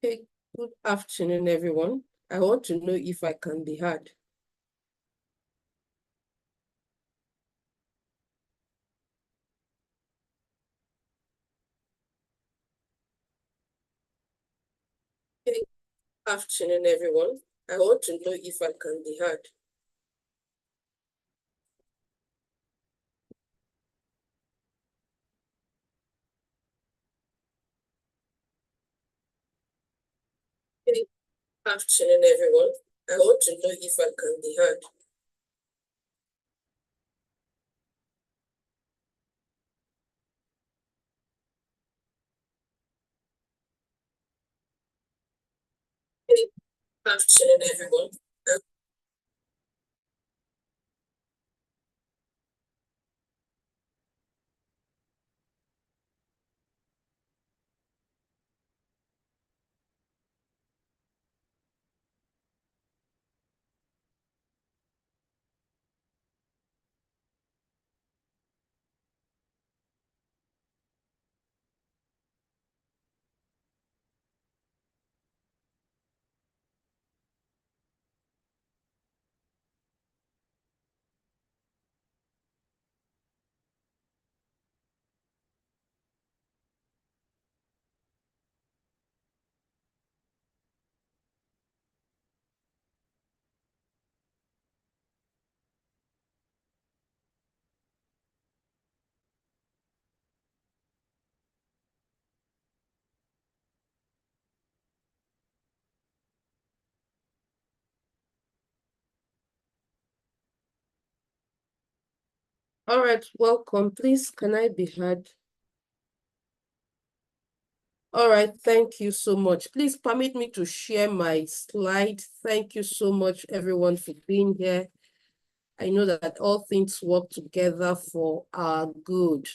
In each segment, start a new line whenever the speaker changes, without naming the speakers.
Hey, good afternoon, everyone. I want to know if I can be heard. Hey, afternoon, everyone. I want to know if I can be heard. Hey, afternoon, everyone. I want to know if I can be heard. Hey, afternoon, everyone. Uh, All right, welcome. Please, can I be heard? All right, thank you so much. Please permit me to share my slide. Thank you so much, everyone, for being here. I know that all things work together for our good.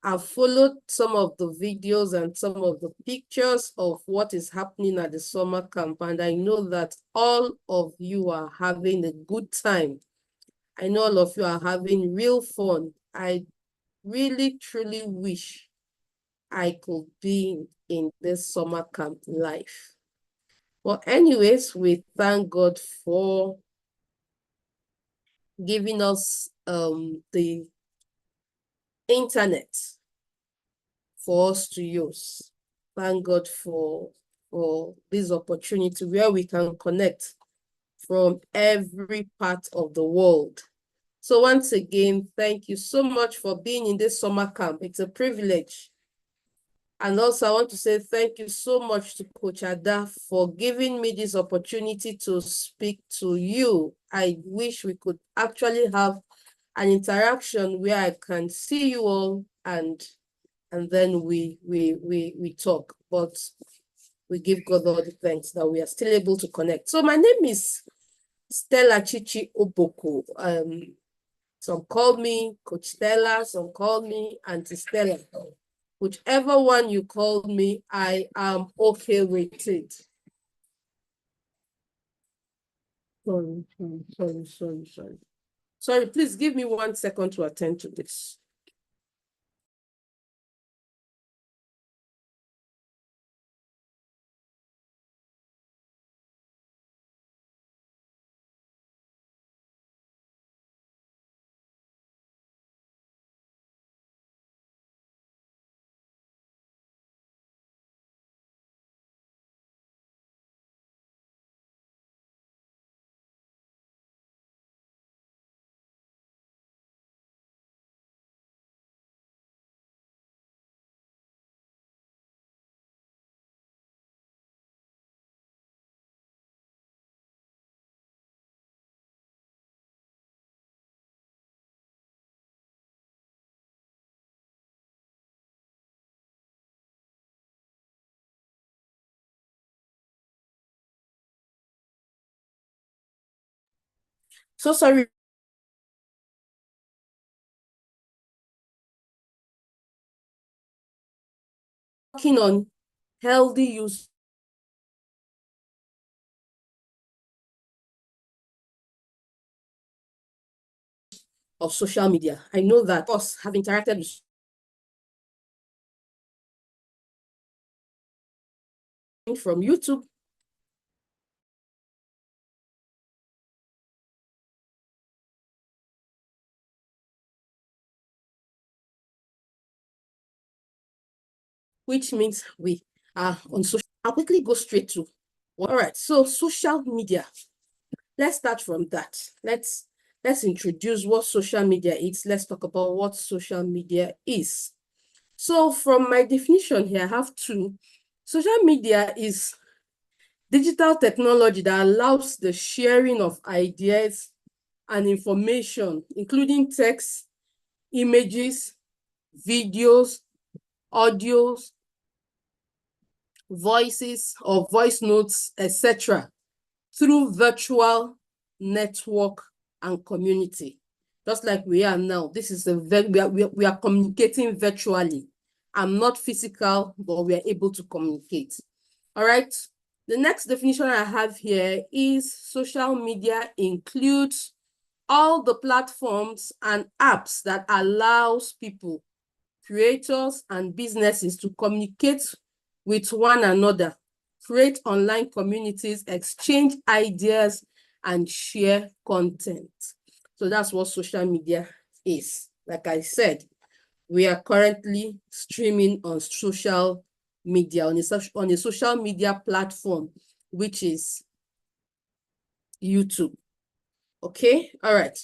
I've followed some of the videos and some of the pictures of what is happening at the summer camp, and I know that all of you are having a good time. I know all of you are having real fun. I really, truly wish I could be in this summer camp life. Well, anyways, we thank God for giving us the internet for us to use. Thank God for this opportunity where we can connect from every part of the world. So once again, thank you so much for being in this summer camp. It's a privilege. And also I want to say thank you so much to Coach Ada for giving me this opportunity to speak to you. I wish we could actually have an interaction where I can see you all and then we talk. But we give God all the thanks that we are still able to connect. So my name is Stella Chichi Oboko. Some call me Coach Stella, some call me Auntie Stella. Whichever one you call me, I am okay with it. Sorry. Sorry, please give me 1 second to attend to this. So sorry. Working on healthy use of social media. I know that us have interacted with from YouTube. Which means we are on social. I'll quickly go straight to. All right, so social media. Let's start from that. Let's introduce what social media is. Let's talk about what social media is. So from my definition here, I have two. Social media is digital technology that allows the sharing of ideas and information, including text, images, videos, audios, voices or voice notes, etc., through virtual network and community. Just like we are now, this is we are communicating virtually. I'm not physical, but we are able to communicate. All right. The next definition I have here is social media includes all the platforms and apps that allows people, creators, and businesses to communicate with one another, create online communities, exchange ideas, and share content. So that's what social media is. Like I said, we are currently streaming on social media, on a social media platform, which is YouTube. Okay, all right.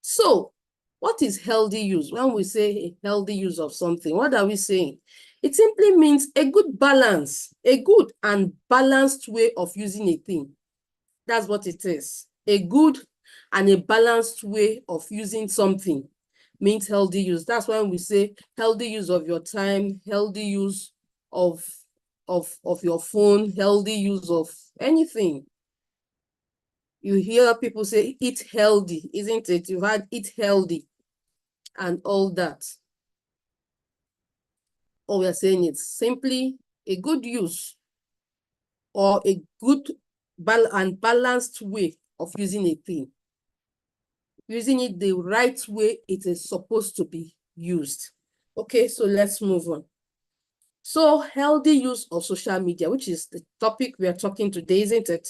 So what is healthy use? When we say a healthy use of something, what are we saying? It simply means a good balance, a good and balanced way of using a thing. That's what it is. A good and a balanced way of using something means healthy use. That's when we say healthy use of your time, healthy use of your phone, healthy use of anything. You hear people say eat healthy, isn't it? You've had eat healthy and all that. All we're saying is simply a good use or a good and balanced way of using a thing. Using it the right way it is supposed to be used. Okay, so let's move on. So healthy use of social media, which is the topic we are talking today, isn't it?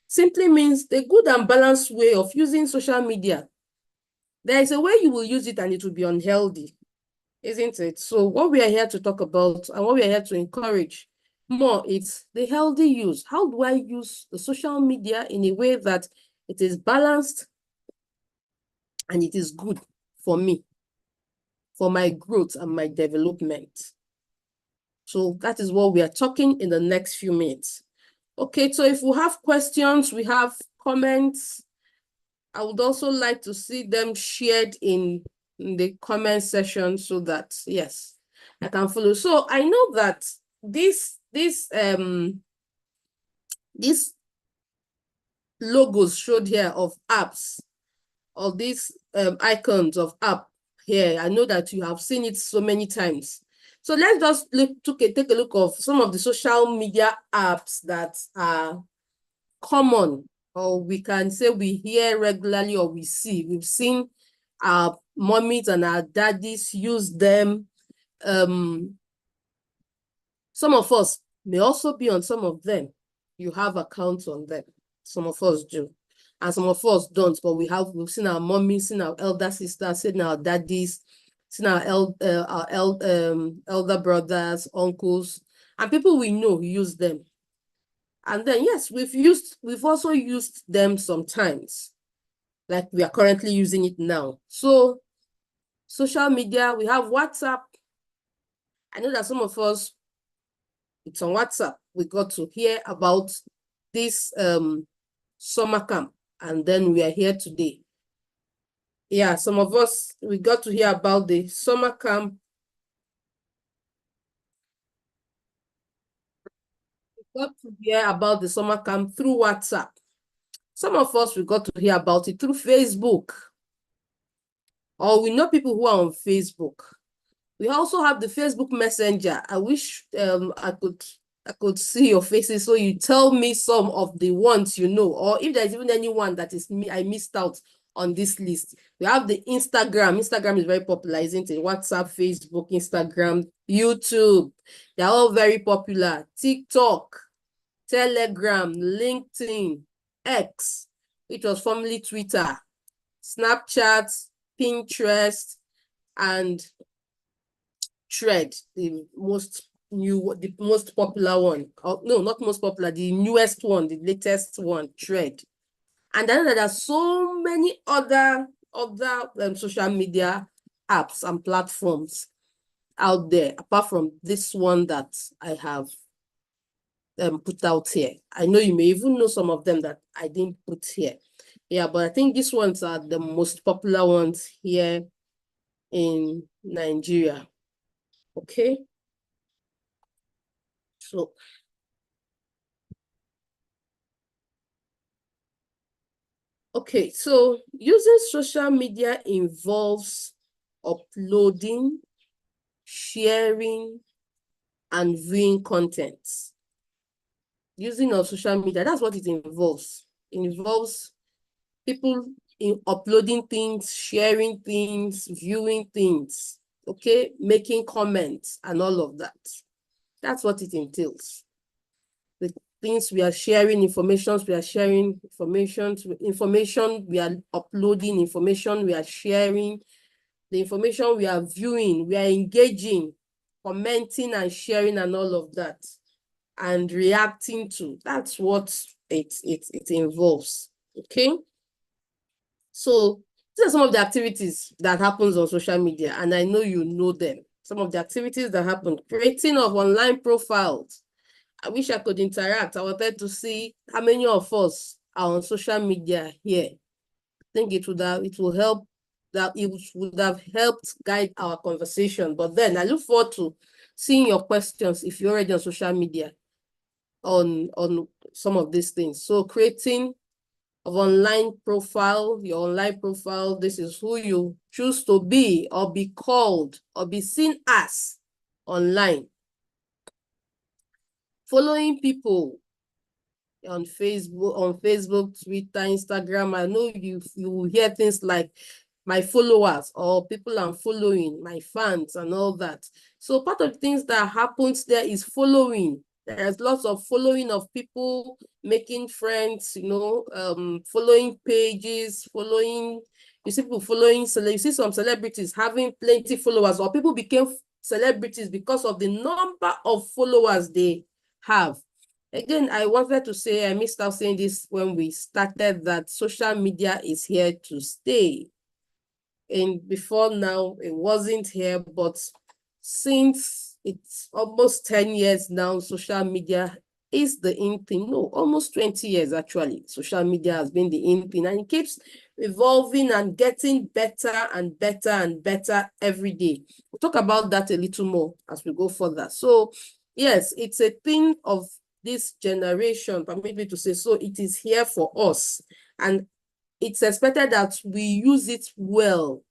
Simply means the good and balanced way of using social media. There is a way you will use it and it will be unhealthy, isn't it? So what we are here to talk about and what we are here to encourage more is the healthy use. How do I use the social media in a way that it is balanced and it is good for me, for my growth and my development? So that is what we are talking in the next few minutes. Okay, so if we have questions, we have comments, I would also like to see them shared in the comment section so that, yes, I can follow. So I know that these logos showed here of apps, or these icons of app here, I know that you have seen it so many times. So let's just take a look of some of the social media apps that are common, or we can say we hear regularly or we see. We've seen our mommies and our daddies use them. Some of us may also be on some of them. You have accounts on them. Some of us do. And some of us don't, but we've seen our mommies, seen our elder sisters, seen our daddies, seen our elder brothers, uncles, and people we know who use them. And then, yes, we've also used them sometimes, like we are currently using it now. So social media, we have WhatsApp. I know that some of us, it's on WhatsApp. We got to hear about this summer camp, and then we are here today. Yeah, some of us, we got to hear about the summer camp. We got to hear about the summer camp through WhatsApp. Some of us, we got to hear about it through Facebook. Or we know people who are on Facebook. We also have the Facebook Messenger. I wish I could see your faces so you tell me some of the ones you know, or if there's even anyone that is I missed out on this list. We have the Instagram. Instagram is very popular, isn't it? WhatsApp, Facebook, Instagram, YouTube. They're all very popular. TikTok. Telegram, LinkedIn, X, which was formerly Twitter, Snapchat, Pinterest, and Thread, the most popular one. No, not most popular, the newest one, the latest one, Thread. And then there are so many other social media apps and platforms out there, apart from this one that I have put out here. I know you may even know some of them that I didn't put here. Yeah, but I think these ones are the most popular ones here in Nigeria. Okay. So okay, so using social media involves uploading, sharing, and viewing content. Using of social media, that's what it involves. It involves people in uploading things, sharing things, viewing things, okay, making comments and all of that. That's what it entails. The things we are sharing, information we are sharing, information we are uploading, information we are sharing, the information we are viewing, we are engaging, commenting and sharing and all of that, and reacting to. That's what it involves. Okay. So these are some of the activities that happens on social media, and I know you know them. Some of the activities that happen: creating of online profiles. I wish I could interact. I wanted to see how many of us are on social media here. I think it would have helped guide our conversation. But then I look forward to seeing your questions if you're already on social media on some of these things. So creating of online profile, your online profile, this is who you choose to be or be called or be seen as online. Following people on Facebook, Twitter, Instagram. I know you will hear things like my followers or people I'm following, my fans and all that. So part of the things that happens there is following. There's lots of following of people, making friends, following pages, you see people following, you see some celebrities having plenty followers, or people became celebrities because of the number of followers they have. Again, I wanted to say, I missed out saying this when we started, that social media is here to stay. And before now, it wasn't here, but since it's almost 10 years now, social media is the in thing. No, almost 20 years actually. Social media has been the in thing, and it keeps evolving and getting better and better and better every day. We'll talk about that a little more as we go further. So yes, it's a thing of this generation, permit me to say so. It is here for us, and it's expected that we use it well.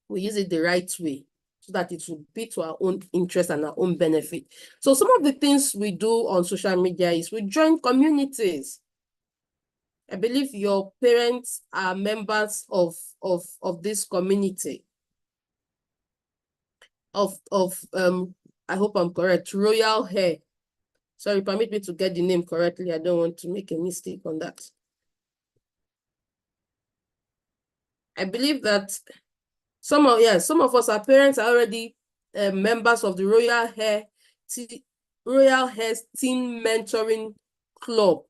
We use it the right way so that it will be to our own interest and our own benefit. So some of the things we do on social media is we join communities. I believe your parents are members of this community. I hope I'm correct, Royal Hair. Sorry, permit me to get the name correctly. I don't want to make a mistake on that. I believe that some of us, our parents are already members of the Royal Hair Teen Mentoring Club,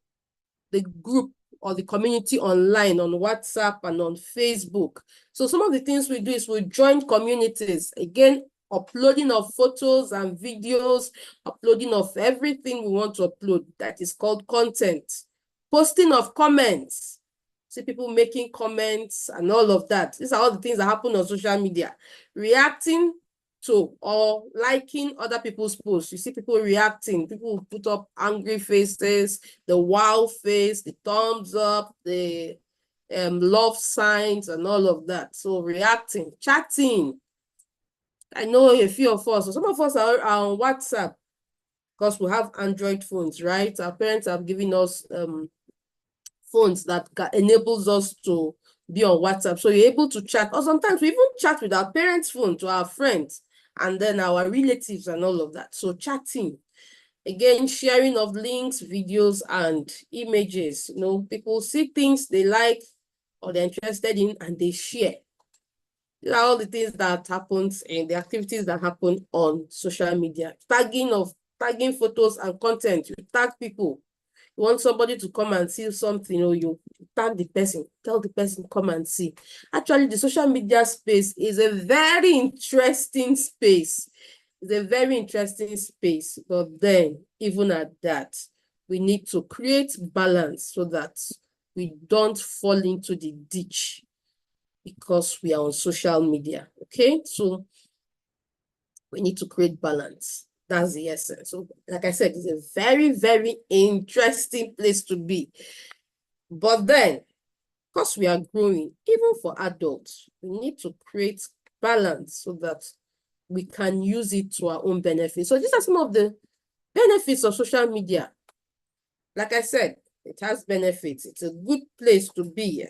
the group or the community online on WhatsApp and on Facebook. So some of the things we do is we join communities. Again, uploading of photos and videos, uploading of everything we want to upload. That is called content. Posting of comments. See people making comments and all of that. These are all the things that happen on social media. Reacting to or liking other people's posts. You see people reacting. People put up angry faces, the wow face, the thumbs up, the love signs and all of that. So reacting, chatting. I know a few of us, some of us are on WhatsApp because we have Android phones, right? Our parents have given us phones that enables us to be on WhatsApp. So you're able to chat, or sometimes we even chat with our parents' phone to our friends and then our relatives and all of that. So chatting. Again, sharing of links, videos, and images. You know, people see things they like or they're interested in and they share. These are all the things that happens and the activities that happen on social media. Tagging photos and content. You tag people. You want somebody to come and see something, or you tag the person, tell the person, come and see. Actually, the social media space is a very interesting space. It's a very interesting space. But then, even at that, we need to create balance so that we don't fall into the ditch because we are on social media. Okay, so we need to create balance. That's the essence. So, like I said, it's a very, very interesting place to be. But then, because we are growing, even for adults, we need to create balance so that we can use it to our own benefit. So these are some of the benefits of social media. Like I said, it has benefits. It's a good place to be.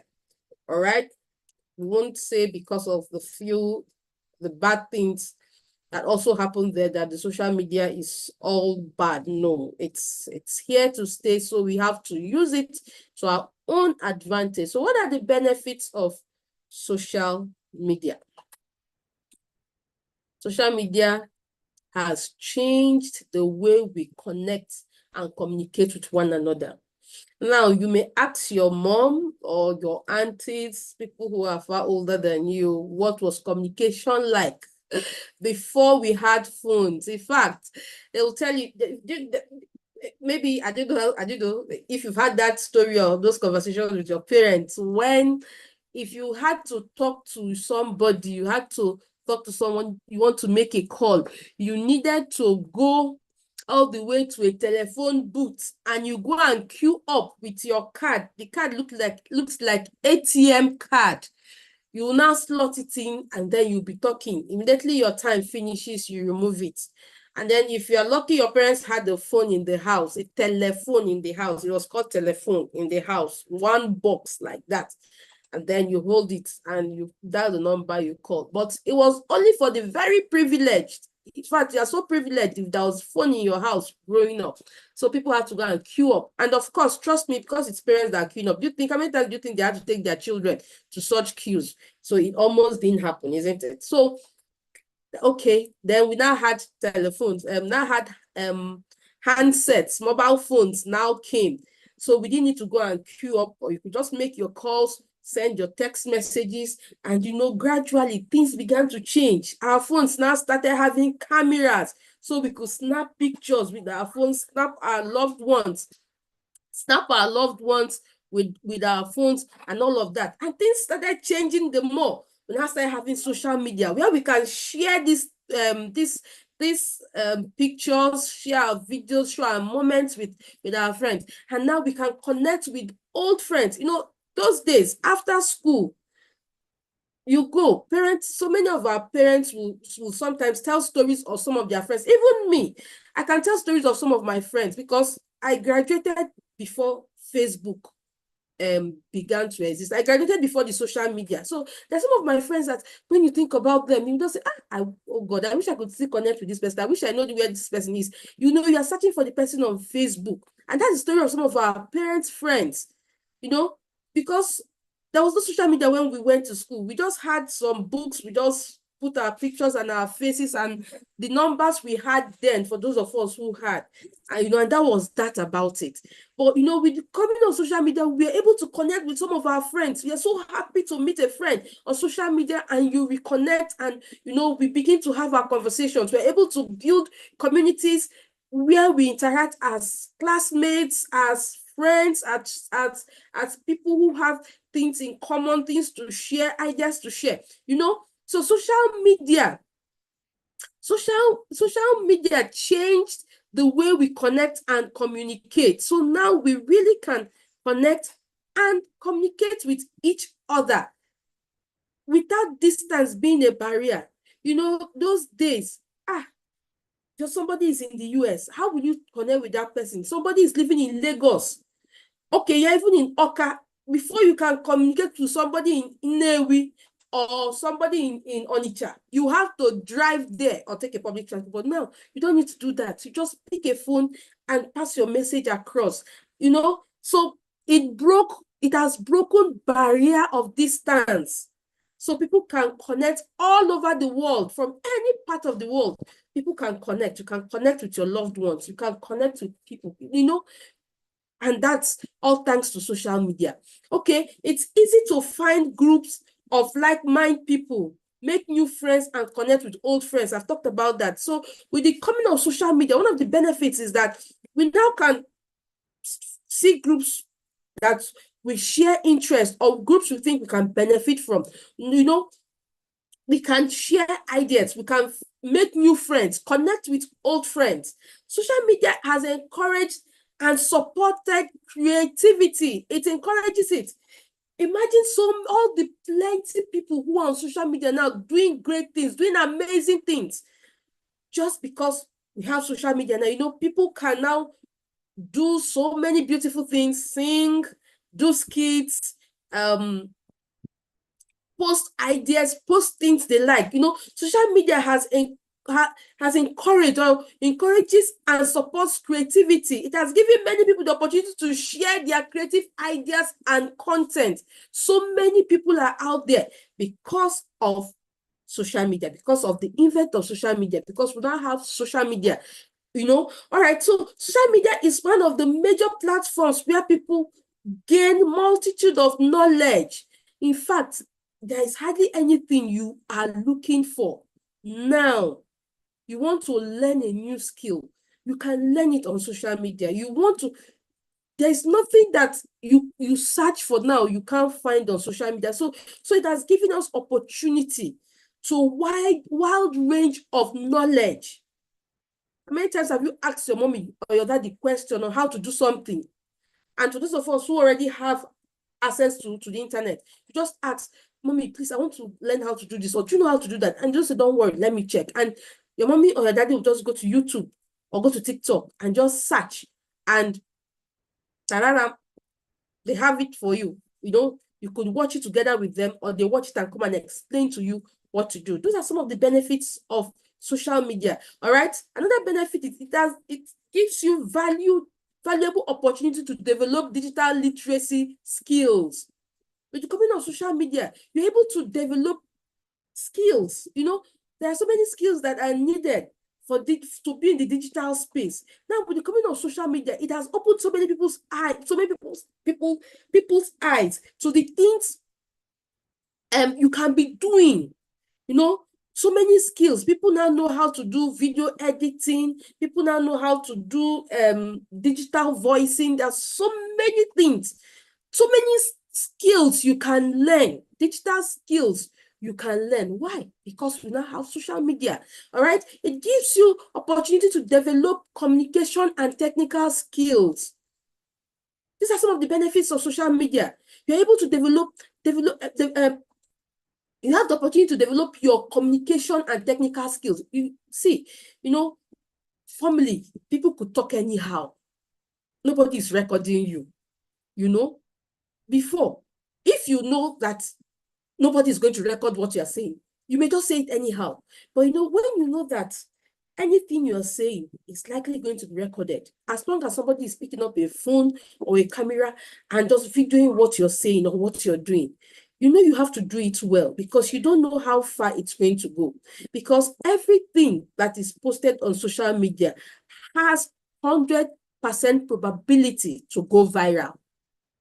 All right. We won't say because of the bad things that also happen there that the social media is all bad. No, it's here to stay. So we have to use it to our own advantage. So what are the benefits of social media? Social media has changed the way we connect and communicate with one another. Now, you may ask your mom or your aunties, people who are far older than you, what was communication like before we had phones? In fact, they will tell you, maybe, I don't know if you've had that story or those conversations with your parents, when if you had to talk to somebody, you had to talk to someone, you want to make a call, you needed to go all the way to a telephone booth and you go and queue up with your card. The card looks like ATM card. You will now slot it in and then you'll be talking. Immediately your time finishes, you remove it. And then if you're lucky, your parents had a phone in the house, a telephone in the house. It was called telephone in the house, one box like that. And then you hold it and you dial the number you call. But it was only for the very privileged. In fact, you are so privileged if there was phone in your house growing up. So people had to go and queue up. And of course, trust me, because it's parents that are queuing up. How many times do you think they had to take their children to such queues? So it almost didn't happen, isn't it? So, okay, then we now had telephones, handsets, mobile phones now came. So we didn't need to go and queue up, or you could just make your calls, send your text messages, and gradually things began to change. Our phones now started having cameras, so we could snap pictures with our phones, snap our loved ones with our phones and all of that. And things started changing the more. We now started having social media where we can share these pictures, share our videos, share our moments with our friends. And now we can connect with old friends. Those days after school, you go, so many of our parents will sometimes tell stories of some of their friends. Even me, I can tell stories of some of my friends because I graduated before Facebook began to exist. I graduated before the social media. So there's some of my friends that when you think about them, you don't say, oh God, I wish I could still connect with this person. I wish I know where this person is. You are searching for the person on Facebook. And that's the story of some of our parents' friends, because there was no social media when we went to school. We just had some books. We just put our pictures and our faces and the numbers we had then for those of us who had. And, and that was that about it. But, with the coming of social media, we are able to connect with some of our friends. We are so happy to meet a friend on social media and you reconnect and, we begin to have our conversations. We're able to build communities where we interact as classmates, as friends, as people who have things in common, things to share, ideas to share, So social media changed the way we connect and communicate. So now we really can connect and communicate with each other without distance being a barrier. Those days, just somebody is in the US. How will you connect with that person? Somebody is living in Lagos. Okay, you're even in Oka. Before you can communicate to somebody in Nnewi, or somebody in Onitsha, you have to drive there or take a public transport. But now you don't need to do that. You just pick a phone and pass your message across, So it has broken barrier of distance. So people can connect all over the world, from any part of the world. People can connect. You can connect with your loved ones. You can connect with people, and that's all thanks to social media. Okay, it's easy to find groups of like-minded people, make new friends, and connect with old friends. I've talked about that. So with the coming of social media, one of the benefits is that we now can see groups that we share interest, or groups we think we can benefit from. We can share ideas, we can make new friends, connect with old friends. Social media has encouraged and supported creativity. It encourages it. Imagine all the plenty people who are on social media now doing great things, doing amazing things, just because we have social media now. People can now do so many beautiful things, sing, do skits, post ideas, post things they like. Social media has encouraged or encourages and supports creativity. It has given many people the opportunity to share their creative ideas and content. So many people are out there because of social media, because of the invent of social media, because we now have social media. All right, so social media is one of the major platforms where people gain multitude of knowledge. In fact, there is hardly anything you are looking for now. You want to learn a new skill, you can learn it on social media. There's nothing that you search for now you can't find on social media. So it has given us opportunity to wide range of knowledge. How many times have you asked your mommy or your daddy question on how to do something? And to those of us who already have access to the internet, you just ask, mommy, please, I want to learn how to do this, or do you know how to do that? And just say, don't worry, let me check. And your mommy or your daddy will just go to YouTube or go to TikTok and just search, and they have it for you. You could watch it together with them, or they watch it and come and explain to you what to do. Those are some of the benefits of social media. All right. Another benefit is it gives you valuable opportunity to develop digital literacy skills. With the coming of social media, you're able to develop skills. There are so many skills that are needed to be in the digital space. Now, with the coming of social media, it has opened so many people's eyes, people's eyes to the things you can be doing. So many skills. People now know how to do video editing. People now know how to do digital voicing. There's so many things, so many skills you can learn, digital skills you can learn. Why? Because we now have social media. All right. It gives you opportunity to develop communication and technical skills. These are some of the benefits of social media. You're able to you have the opportunity to develop your communication and technical skills. You see, formerly, people could talk anyhow. Nobody is recording you. Before, if you know that nobody is going to record what you're saying, you may just say it anyhow. But when you know that anything you're saying is likely going to be recorded, as long as somebody is picking up a phone or a camera and just videoing what you're saying or what you're doing, you have to do it well, because you don't know how far it's going to go. Because everything that is posted on social media has 100% probability to go viral.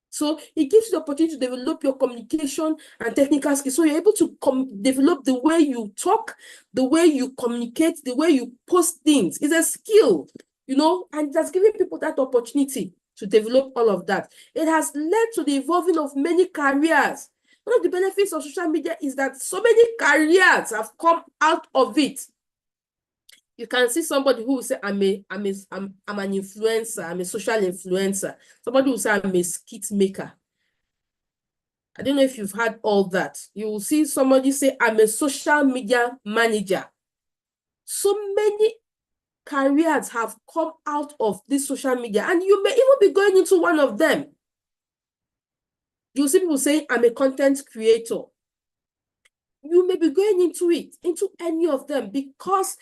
So it gives you the opportunity to develop your communication and technical skills. So you're able to develop the way you talk, the way you communicate, the way you post things. It's a skill, and it has given people that opportunity to develop all of that. It has led to the evolving of many careers. One of the benefits of social media is that so many careers have come out of it. You can see somebody who will say, I'm an influencer, I'm a social influencer. Somebody will say, I'm a skit maker. I don't know if you've had all that. You will see somebody say, I'm a social media manager. So many careers have come out of this social media, and you may even be going into one of them. You'll see people saying, I'm a content creator. you may be going into any of them, because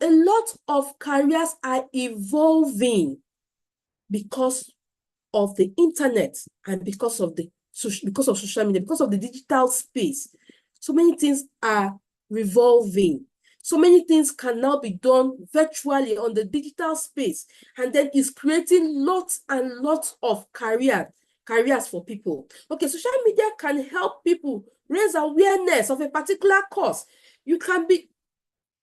a lot of careers are evolving because of the internet and because of social media, because of the digital space. So many things are revolving. So many things can now be done virtually on the digital space, and then it's creating lots and lots of careers for people. Okay, social media can help people raise awareness of a particular cause. You can be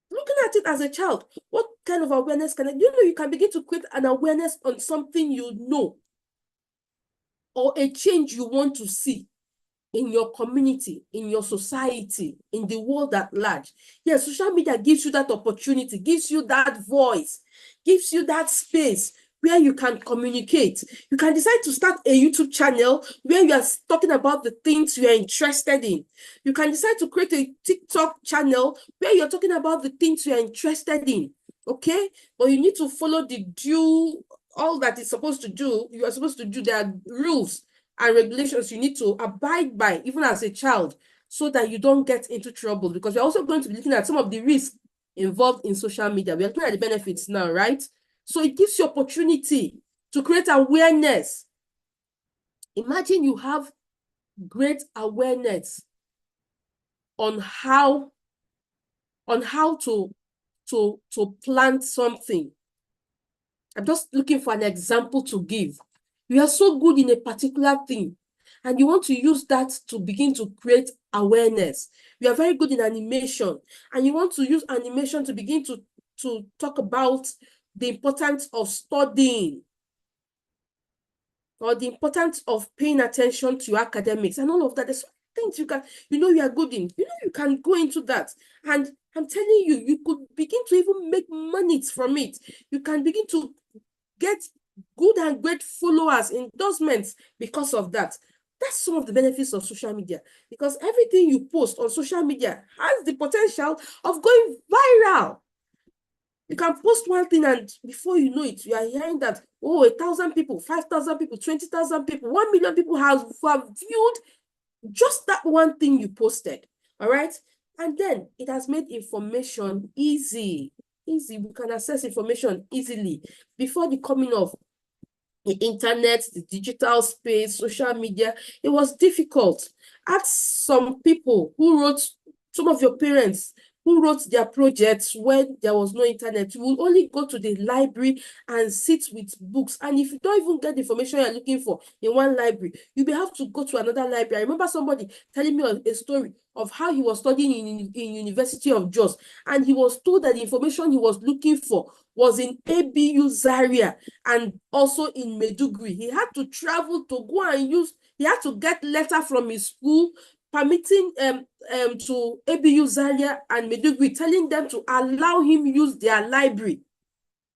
looking at it as a child. What kind of awareness can you can begin to create an awareness on something you know, or a change you want to see in your community, in your society, in the world at large. Yes, social media gives you that opportunity, gives you that voice, gives you that space where you can communicate. You can decide to start a YouTube channel where you are talking about the things you are interested in. You can decide to create a TikTok channel where you're talking about the things you are interested in. Okay? But you need to follow all that it's supposed to do. You are supposed to do. There are rules and regulations you need to abide by, even as a child, so that you don't get into trouble. Because we're also going to be looking at some of the risks involved in social media. We're looking at the benefits now, right? So it gives you opportunity to create awareness. Imagine you have great awareness on how to plant something. I'm just looking for an example to give. You are so good in a particular thing, and you want to use that to begin to create awareness. You are very good in animation, and you want to use animation to begin to talk about the importance of studying, or the importance of paying attention to your academics and all of that. There's things you are good in. You can go into that. And I'm telling you, you could begin to even make money from it. You can begin to get good and great followers, endorsements because of that. That's some of the benefits of social media, because everything you post on social media has the potential of going viral. You can post one thing, and before you know it, you are hearing that, 1,000 people, 5,000 people, 20,000 people, 1 million people have viewed just that one thing you posted. All right. And then it has made information easy. We can access information easily. Before the coming of the internet, the digital space, social media, it was difficult. Ask some people who wrote, some of your parents who wrote their projects when there was no internet. You will only go to the library and sit with books. And if you don't even get the information you're looking for in one library, you may have to go to another library. I remember somebody telling me a story of how he was studying in University of Jos, and he was told that the information he was looking for was in ABU Zaria and also in Maiduguri. He had to travel to go and he had to get letter from his school permitting to ABU Zaria and Maiduguri, telling them to allow him use their library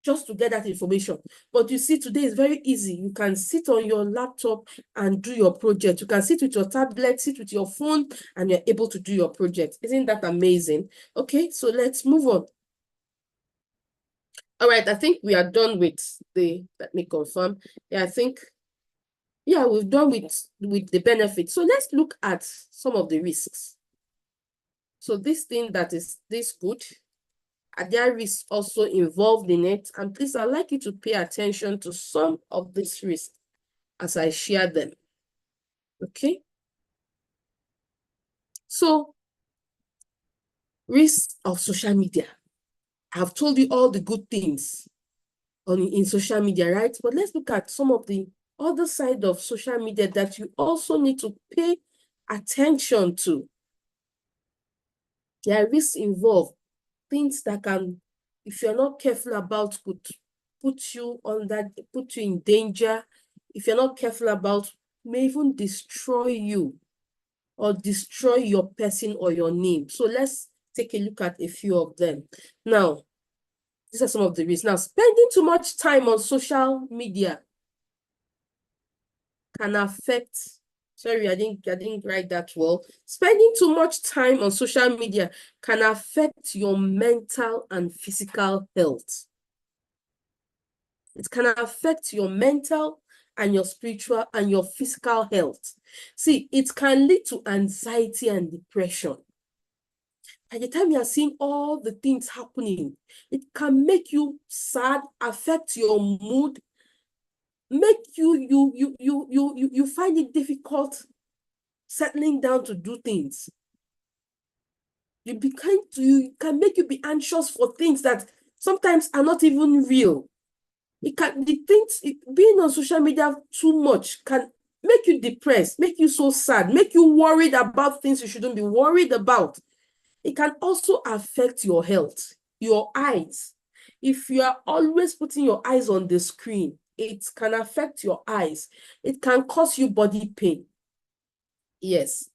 just to get that information. But you see, today is very easy. You can sit on your laptop and do your project. You can sit with your tablet, sit with your phone, and you're able to do your project. Isn't that amazing? Okay, so let's move on. All right, I think we are done with let me confirm. Yeah, I think, yeah, we've done with the benefits. So let's look at some of the risks. So this thing that is this good, are there risks also involved in it? And please, I'd like you to pay attention to some of these risks as I share them. Okay? So, risks of social media. I've told you all the good things in social media, right? But let's look at some of the other side of social media that you also need to pay attention to. There are risks involved, things that can, if you're not careful about, could put you in danger. If you're not careful about, may even destroy you or destroy your person or your name. So let's take a look at a few of them. Now, these are some of the risks. Now, spending too much time on social media can affect, sorry, I didn't write that well. Spending too much time on social media can affect your mental and physical health. It can affect your mental and your spiritual and your physical health. See, it can lead to anxiety and depression. By the time you are seeing all the things happening, it can make you sad, affect your mood, make you find it difficult settling down to do things. You can make you be anxious for things that sometimes are not even real. Being on social media too much can make you depressed, make you so sad, make you worried about things you shouldn't be worried about. It can also affect your health, your eyes. If you are always putting your eyes on the screen, it can affect your eyes. It can cause you body pain. Yes,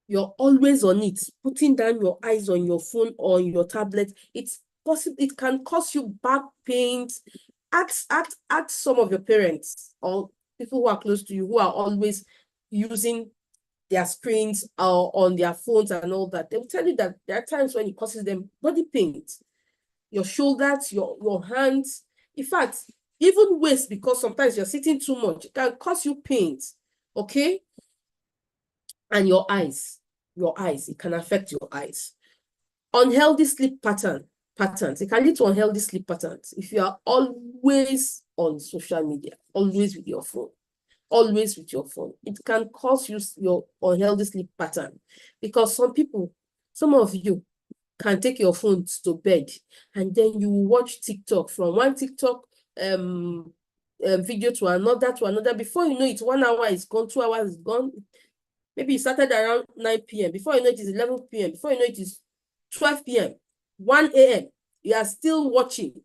you're always on it, putting down your eyes on your phone or your tablet. It's possible it can cause you back pains. Ask some of your parents or people who are close to you who are always using their screens or on their phones and all that. They will tell you that there are times when it causes them body pains, your shoulders, your hands. In fact, even waist, because sometimes you're sitting too much, it can cause you pains. Okay. And your eyes, it can affect your eyes. Unhealthy sleep patterns, it can lead to unhealthy sleep patterns. If you are always on social media, always with your phone, it can cause you your unhealthy sleep pattern. Because some of you can take your phones to bed and then you watch TikTok, from one TikTok video to another. Before you know it, 1 hour is gone, 2 hours is gone. Maybe you started around 9 p.m. Before you know it is 11 p.m. Before you know it is 12 p.m., 1 a.m. You are still watching.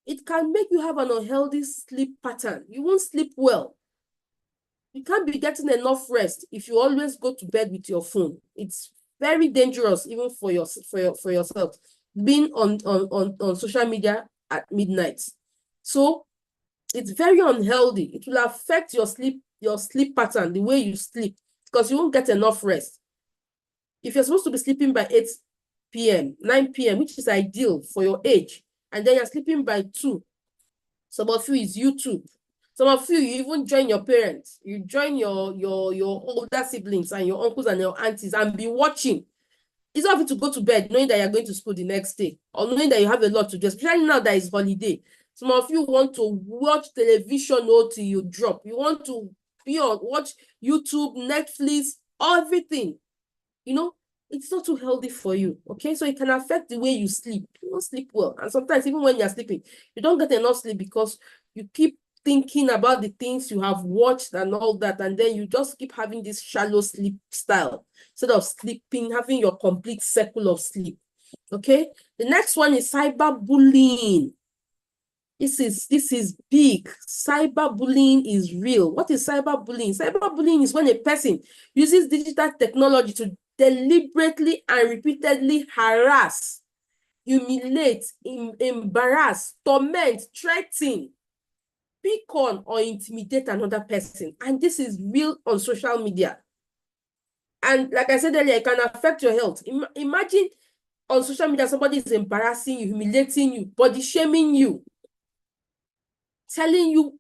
It can make you have an unhealthy sleep pattern. You won't sleep well. You can't be getting enough rest if you always go to bed with your phone. It's very dangerous even for yourself, being on social media at midnight. So it's very unhealthy. It will affect your sleep pattern, the way you sleep, because you won't get enough rest. If you're supposed to be sleeping by 8 p.m., 9 p.m., which is ideal for your age, and then you're sleeping by 2, some of you is YouTube. Some of you even join your parents. You join your older siblings and your uncles and your aunties and be watching. It's not to go to bed knowing that you're going to school the next day or knowing that you have a lot to do, especially now that it's holiday. Some of you want to watch television till you drop. You want to watch YouTube, Netflix, everything. You know, it's not too healthy for you. Okay, so it can affect the way you sleep. You don't sleep well. And sometimes even when you're sleeping, you don't get enough sleep because you keep thinking about the things you have watched and all that. And then you just keep having this shallow sleep style instead of sleeping, having your complete cycle of sleep. Okay, the next one is cyberbullying. This is big. Cyberbullying is real. What is cyberbullying? Cyberbullying is when a person uses digital technology to deliberately and repeatedly harass, humiliate, embarrass, torment, threaten, pick on, or intimidate another person. And this is real on social media. And like I said earlier, it can affect your health. Imagine on social media, somebody is embarrassing you, humiliating you, body shaming you, telling you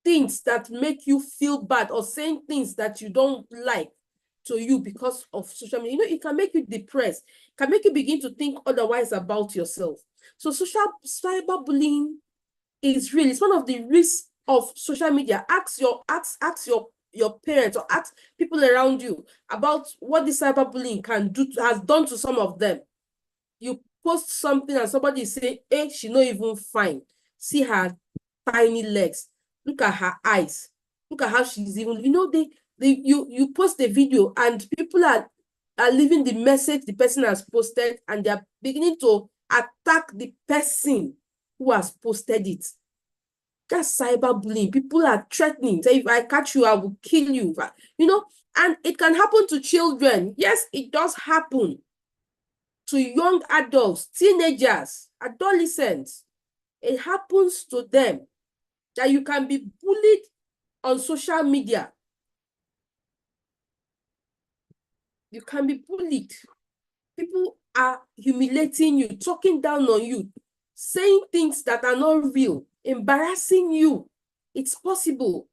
things that make you feel bad or saying things that you don't like to you because of social media. You know, it can make you depressed. It can make you begin to think otherwise about yourself. So cyberbullying is real. It's one of the risks of social media. Ask your parents or ask people around you about what this cyberbullying has done to some of them. You post something and somebody say, hey, she not even fine. See her tiny legs. Look at her eyes. Look at how she's even, you know, you post the video and people are leaving the message the person has posted and they're beginning to attack the person who has posted it. That's cyberbullying. People are threatening. Say, if I catch you, I will kill you. You know, and it can happen to children. Yes, it does happen to young adults, teenagers, adolescents. It happens to them that you can be bullied on social media. You can be bullied. People are humiliating you, talking down on you, saying things that are not real, embarrassing you. It's possible.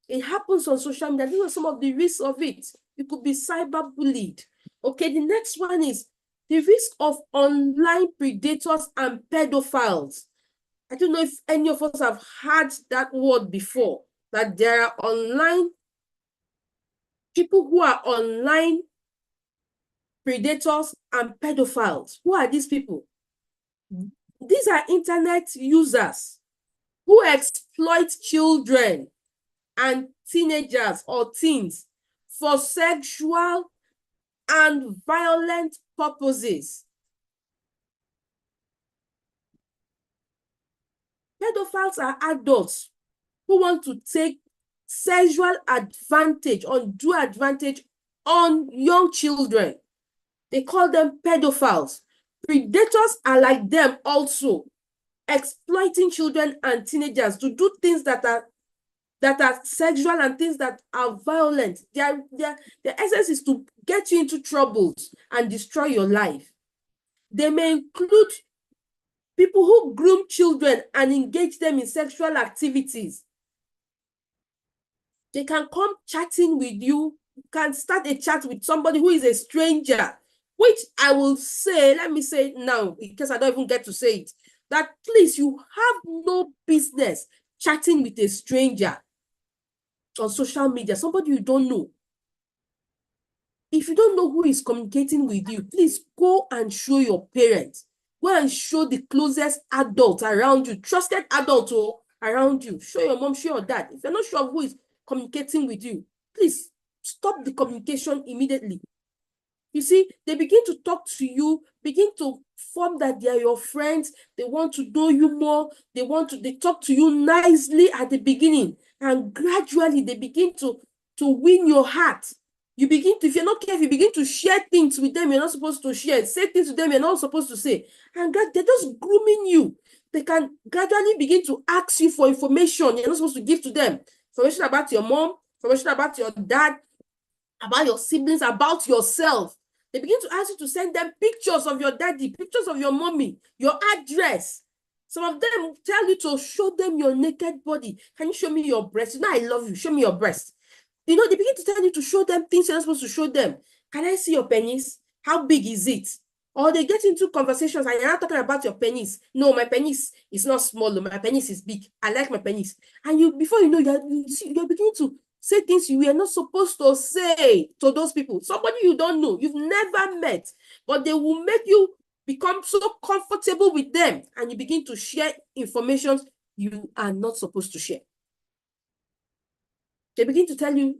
It happens on social media. These are some of the risks of it. You could be cyberbullied. Okay, the next one is The risk of online predators and pedophiles. I don't know if any of us have heard that word before, that there are online people who are online predators and pedophiles. Who are these people? These are internet users who exploit children and teenagers or teens for sexual and violent purposes. Pedophiles are adults who want to take sexual advantage, undue advantage on young children. They call them pedophiles. Predators are like them also, exploiting children and teenagers to do things that are sexual and things that are violent. Their essence is to get you into troubles and destroy your life. They may include people who groom children and engage them in sexual activities. They can come chatting with you. You can start a chat with somebody who is a stranger, which I will say, let me say it now, in case I don't even get to say it, that please, you have no business chatting with a stranger on social media, somebody you don't know. If you don't know who is communicating with you, please go and show your parents. Go and show the closest adult around you, trusted adult around you. Show your mom, show your dad. If you're not sure who is communicating with you, please stop the communication immediately. You see, they begin to talk to you, begin to form that they are your friends. They want to know you more. They talk to you nicely at the beginning, and gradually they begin to win your heart. You begin to, if you're not careful, you begin to share things with them you're not supposed to share, say things to them you're not supposed to say, and they're just grooming you. They can gradually begin to ask you for information you're not supposed to give to them. Information about your mom, information about your dad, about your siblings, about yourself. They begin to ask you to send them pictures of your daddy, pictures of your mommy, your address. Some of them tell you to show them your naked body. Can you show me your breast? You know, I love you. Show me your breast. You know, they begin to tell you to show them things you're not supposed to show them. Can I see your penis? How big is it? Or they get into conversations and you're not talking about your penis. No, my penis is not small. My penis is big. I like my penis. And you, before you know, you're beginning to say things you were not supposed to say to those people. Somebody you don't know, you've never met, but they will make you become so comfortable with them, and you begin to share information you are not supposed to share. They begin to tell you,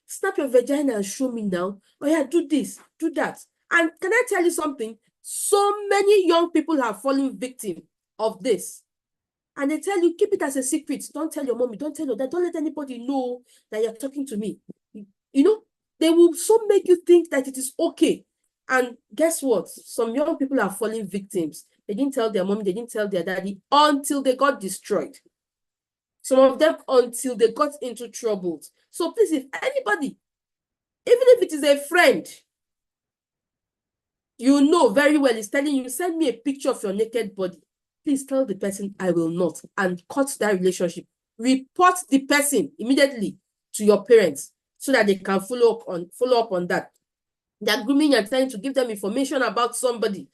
snap your vagina and show me now. Oh yeah, do this, do that. And can I tell you something? So many young people have fallen victim of this. And they tell you, keep it as a secret. Don't tell your mommy, don't tell your dad, don't let anybody know that you're talking to me. You know, they will so make you think that it is okay. And guess what? Some young people are falling victims. They didn't tell their mommy, they didn't tell their daddy until they got destroyed. Some of them until they got into trouble. So please, if anybody, even if it is a friend, you know very well is telling you, send me a picture of your naked body, please tell the person, I will not, and cut that relationship. Report the person immediately to your parents so that they can follow up on that. They're grooming and trying to give them information about somebody,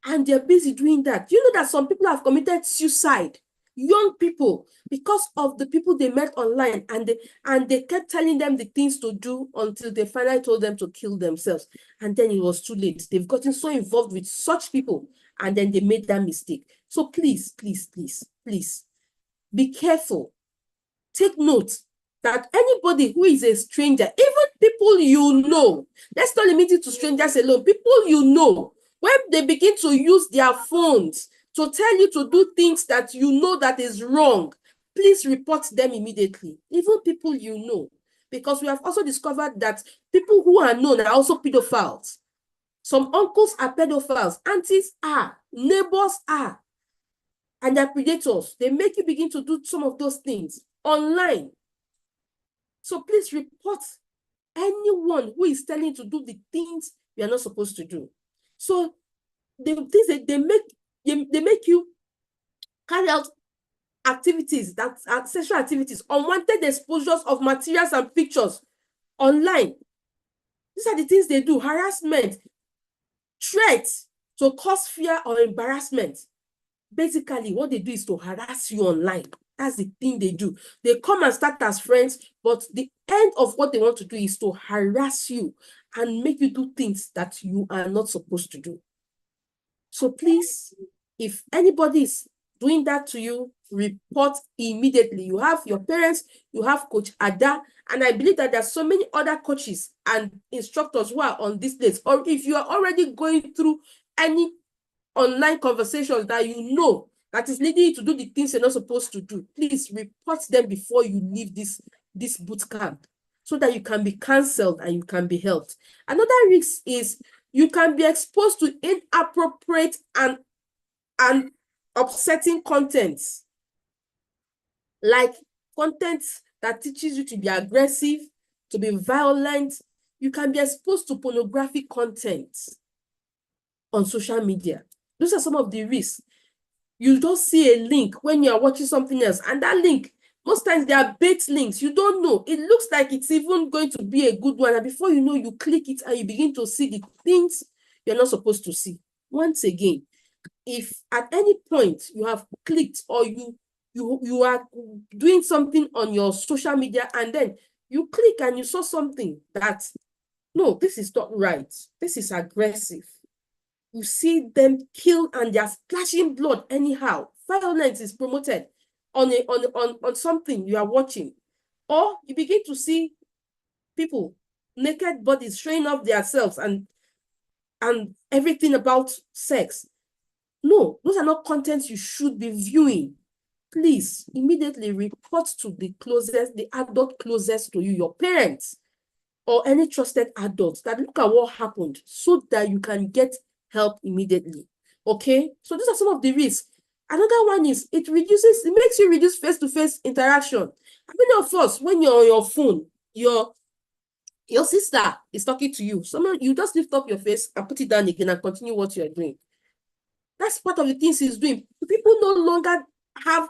and they're busy doing that. You know that some people have committed suicide, young people, because of the people they met online, and they kept telling them the things to do until they finally told them to kill themselves. And then it was too late. They've gotten so involved with such people, and then they made that mistake. So please, please, please, please, be careful. Take note that anybody who is a stranger, even people you know, let's not limit it to strangers alone, people you know, when they begin to use their phones to tell you to do things that you know that is wrong, please report them immediately. Even people you know, because we have also discovered that people who are known are also pedophiles. Some uncles are pedophiles, aunties are, neighbors are, and they're predators. They make you begin to do some of those things online. So please report anyone who is telling you to do the things you are not supposed to do. So the things that they make you carry out activities that are sexual activities, unwanted exposures of materials and pictures online. These are the things they do. Harassment, threats to cause fear or embarrassment. Basically, what they do is to harass you online. That's the thing they do. They come and start as friends, but the end of what they want to do is to harass you and make you do things that you are not supposed to do. So please, if anybody is doing that to you, report immediately. You have your parents, you have Coach Ada, and I believe that there's so many other coaches and instructors who are on this list. Or if you are already going through any online conversations that you know that is leading you to do the things you're not supposed to do, please report them before you leave this boot camp so that you can be cancelled and you can be helped. Another risk is you can be exposed to inappropriate and upsetting contents, like content that teaches you to be aggressive, to be violent. You can be exposed to pornographic content on social media. Those are some of the risks. You don't see a link when you are watching something else, and that link, most times they are bait links. You don't know. It looks like it's even going to be a good one, and before you know, you click it and you begin to see the things you're not supposed to see. Once again, if at any point you have clicked or you are doing something on your social media and then you click and you saw something that, no, this is not right, this is aggressive, you see them kill and they're splashing blood anyhow, violence is promoted on something you are watching, or you begin to see people naked bodies showing off themselves and everything about sex. No, those are not contents you should be viewing. Please immediately report to the adult closest to you, your parents or any trusted adults, that look at what happened, so that you can get help immediately. Okay, so these are some of the risks. Another one is it makes you reduce face-to-face interaction. How many of us, when you're on your phone, your sister is talking to you, you just lift up your face and put it down again and continue what you're doing. That's part of the things he's doing. People no longer have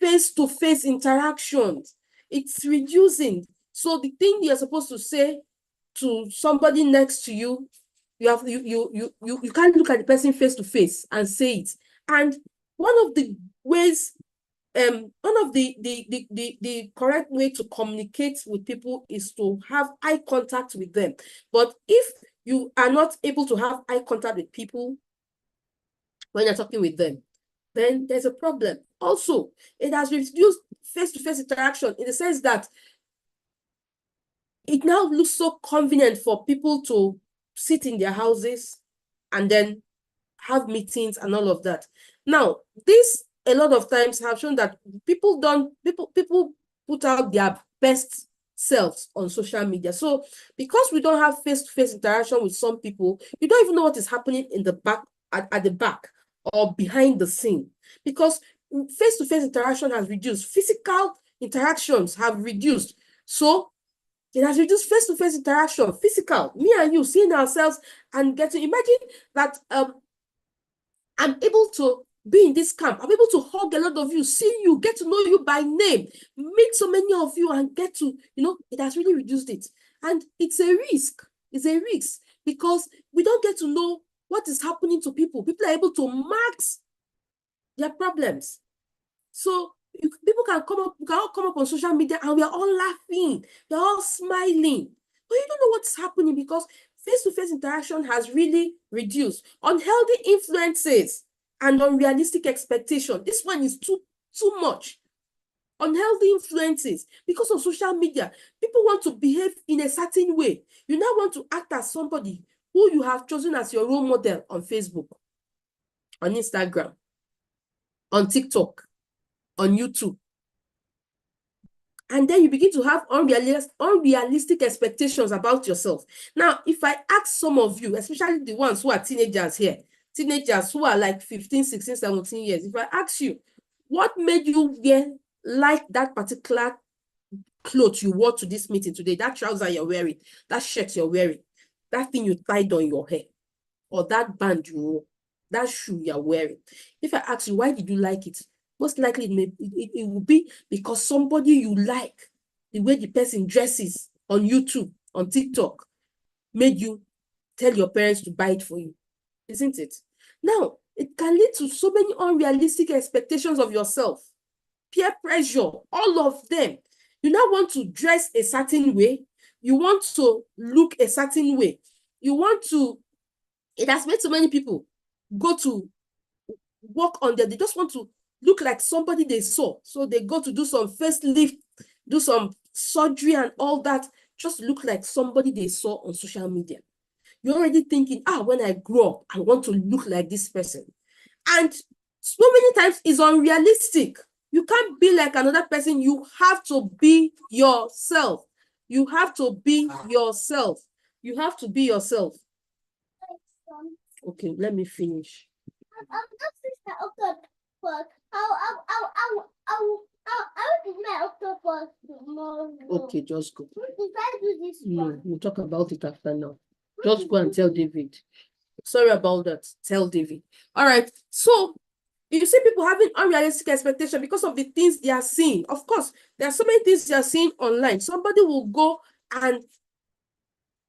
face-to-face interactions. It's reducing. So the thing you're supposed to say to somebody next to you, you can't look at the person face-to-face and say it. And one of the ways, one of the correct way to communicate with people is to have eye contact with them. But if you are not able to have eye contact with people when you're talking with them, then there's a problem. Also, it has reduced face-to-face interaction in the sense that it now looks so convenient for people to sit in their houses and then have meetings and all of that. Now, this a lot of times have shown that people put out their best selves on social media. So because we don't have face-to-face interaction with some people, you don't even know what is happening in the back, at the back or behind the scene, because face-to-face interaction has reduced. Physical interactions have reduced. So it has reduced face-to-face interaction, physical, me and you seeing ourselves and getting, imagine that I'm able to be in this camp. I'm able to hug a lot of you, see you, get to know you by name, meet so many of you and get to, it has really reduced it. And it's a risk. It's a risk because we don't get to know what is happening to people. People are able to mask their problems. So people can all come up on social media and we are all laughing, we're all smiling, but you don't know what's happening because face-to-face interaction has really reduced. Unhealthy influences and unrealistic expectation. This one is too much. Unhealthy influences because of social media. People want to behave in a certain way. You now want to act as somebody who you have chosen as your role model on Facebook, on Instagram, on TikTok, on YouTube. And then you begin to have unrealistic expectations about yourself. Now, if I ask some of you, especially the ones who are teenagers here, teenagers who are like 15, 16, 17 years, if I ask you, what made you like that particular clothes you wore to this meeting today, that trouser you're wearing, that shirt you're wearing, that thing you tied on your hair, or that band you wore, that shoe you're wearing. If I ask you, why did you like it? Most likely it will be because somebody you like, the way the person dresses on YouTube, on TikTok, made you tell your parents to buy it for you. isn't it? Now, it can lead to so many unrealistic expectations of yourself, peer pressure, all of them. You now want to dress a certain way. You want to look a certain way. You want to, it has made so many people go to work on them. They just want to look like somebody they saw. So they go to do some facelift, do some surgery and all that, just look like somebody they saw on social media. You're already thinking, when I grow up, I want to look like this person. And so many times it's unrealistic. You can't be like another person. You have to be yourself. You have to be yourself. You have to be yourself. Okay, let me finish. Okay, just go. No, we'll talk about it after now. Just go and tell David. Sorry about that. Tell David. All right. So you see people having unrealistic expectation because of the things they are seeing. Of course, there are so many things they are seeing online. Somebody will go and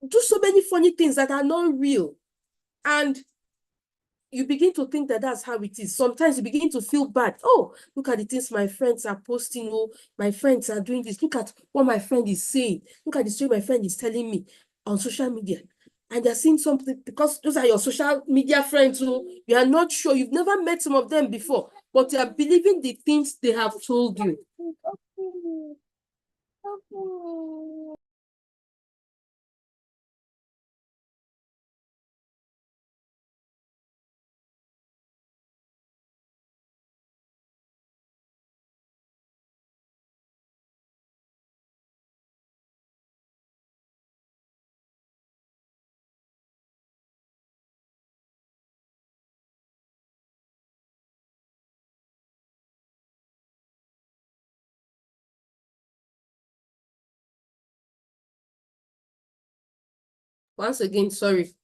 do so many funny things that are not real. And you begin to think that that's how it is. Sometimes you begin to feel bad. Oh, look at the things my friends are posting. Oh, my friends are doing this. Look at what my friend is saying. Look at the story my friend is telling me on social media. And they're seeing something because those are your social media friends. So you are not sure. You've never met some of them before, but you are believing the things they have told you. Once again, sorry,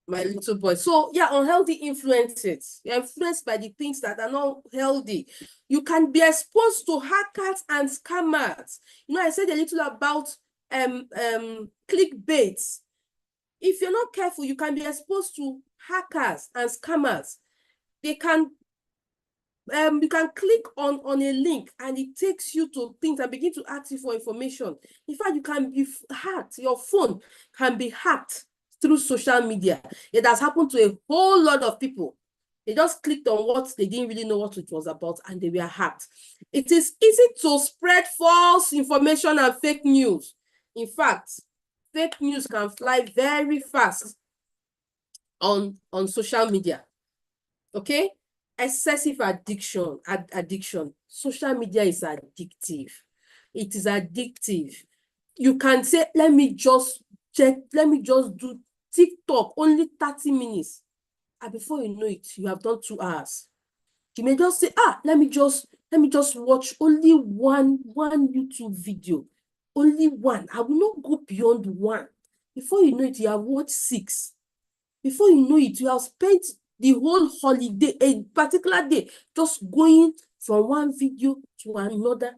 my little boy. So yeah, unhealthy influences. You're influenced by the things that are not healthy. You can be exposed to hackers and scammers. I said a little about clickbait. If you're not careful, you can be exposed to hackers and scammers. They can you can click on a link and it takes you to things and begin to ask you for information. In fact, you can be hacked. Your phone can be hacked through social media. It has happened to a whole lot of people. They just clicked on what they didn't really know what it was about and they were hacked. It is easy to spread false information and fake news. In fact, fake news can fly very fast on social media. Okay? Excessive addiction. Social media is addictive. It is addictive. You can say, let me just do TikTok, only 30 minutes. And before you know it, you have done 2 hours. You may just say, let me just watch only one YouTube video. Only one. I will not go beyond one. Before you know it, you have watched 6. Before you know it, you have spent the whole holiday, a particular day, just going from one video to another.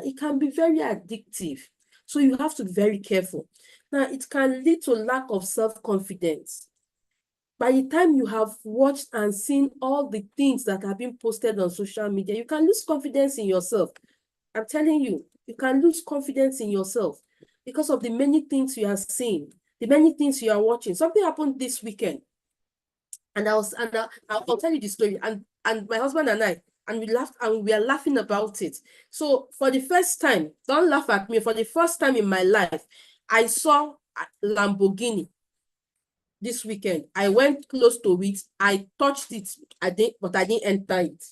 It can be very addictive. So you have to be very careful. Now, it can lead to lack of self-confidence. By the time you have watched and seen all the things that have been posted on social media, you can lose confidence in yourself. I'm telling you, you can lose confidence in yourself because of the many things you are seeing, the many things you are watching. Something happened this weekend. And I'll tell you the story. And my husband and I, and we laughed and we are laughing about it. So for the first time, don't laugh at me, for the first time in my life, I saw a Lamborghini this weekend. I went close to it. I touched it, but I didn't enter it.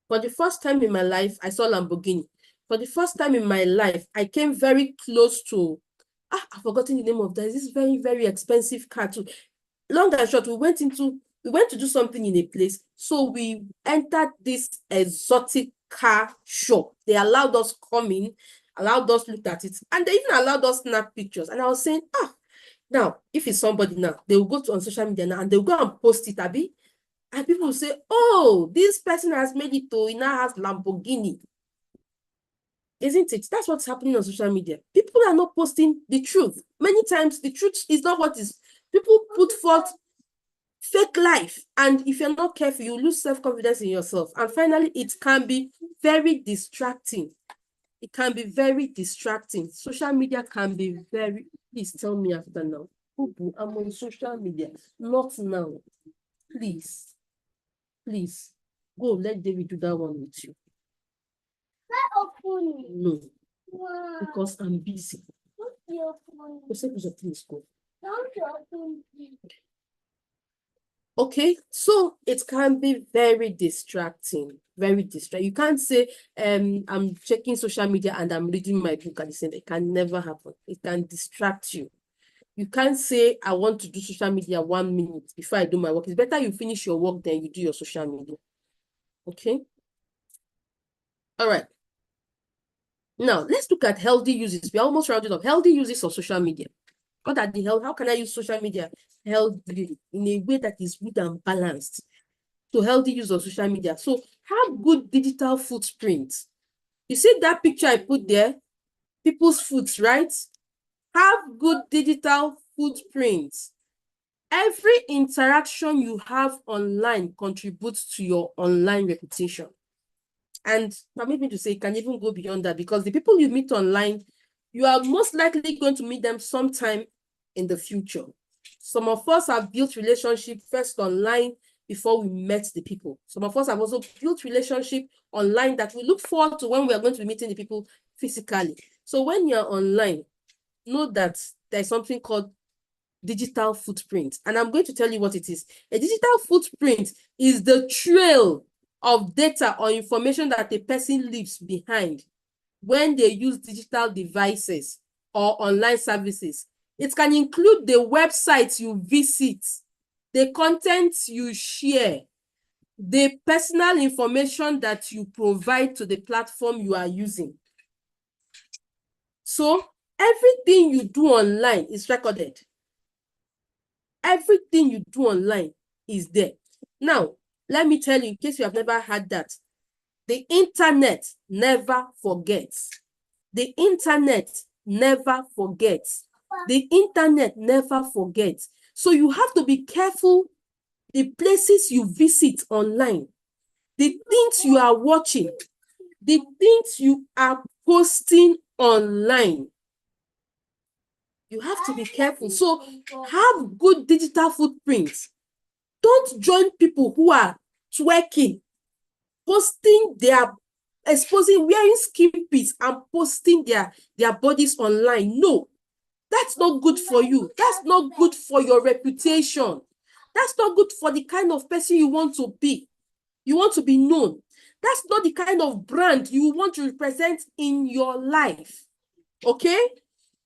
For the first time in my life, I saw Lamborghini. For the first time in my life, I came very close to, I've forgotten the name of that. This very, very expensive car too. Long and short, we went to do something in a place. So we entered this exotic car shop. They allowed us come in, allowed us look at it, and they even allowed us snap pictures. And I was saying, now, if it's somebody now, they will go on social media now and they'll go and post it, Abby. And people will say, oh, this person has made it to, he now has Lamborghini. Isn't it? That's what's happening on social media. People are not posting the truth. Many times the truth is not what is. People put forth fake life. And if you're not careful, you lose self-confidence in yourself. And finally, it can be very distracting. It can be very distracting. Social media can be very, please tell me after now. I'm on social media. Not now. Please. Please. Go, let David do that one with you. No. Because I'm busy. Please go. Okay, so it can be very distracting. Very distracting. You can't say, I'm checking social media and I'm reading my book at the same time. It can never happen. It can distract you. You can't say, I want to do social media 1 minute before I do my work. It's better you finish your work than you do your social media. Okay? All right. Now, let's look at healthy uses. We're almost rounded up. Healthy uses of social media. What are the health? How can I use social media healthily in a way that is good and balanced? So healthy use of social media. So have good digital footprint. You see that picture I put there? People's foods, right? Have good digital footprint. Every interaction you have online contributes to your online reputation. And permit me to say, it can even go beyond that, because the people you meet online, you are most likely going to meet them sometime in the future. Some of us have built relationships first online before we met the people. Some of us have also built relationship online that we look forward to when we are going to be meeting the people physically. So when you're online, know that there's something called digital footprint. And I'm going to tell you what it is. A digital footprint is the trail of data or information that a person leaves behind when they use digital devices or online services. It can include the websites you visit, the content you share, the personal information that you provide to the platform you are using. So everything you do online is recorded. Everything you do online is there. Now, let me tell you, in case you have never had that, the internet never forgets. The internet never forgets. The internet never forgets. So you have to be careful the places you visit online, the things you are watching, the things you are posting online. You have to be careful. So have good digital footprints. Don't join people who are twerking, posting their, exposing, wearing skimpies and posting their bodies online. No, that's not good for you. That's not good for your reputation. That's not good for the kind of person you want to be. You want to be known. That's not the kind of brand you want to represent in your life. Okay?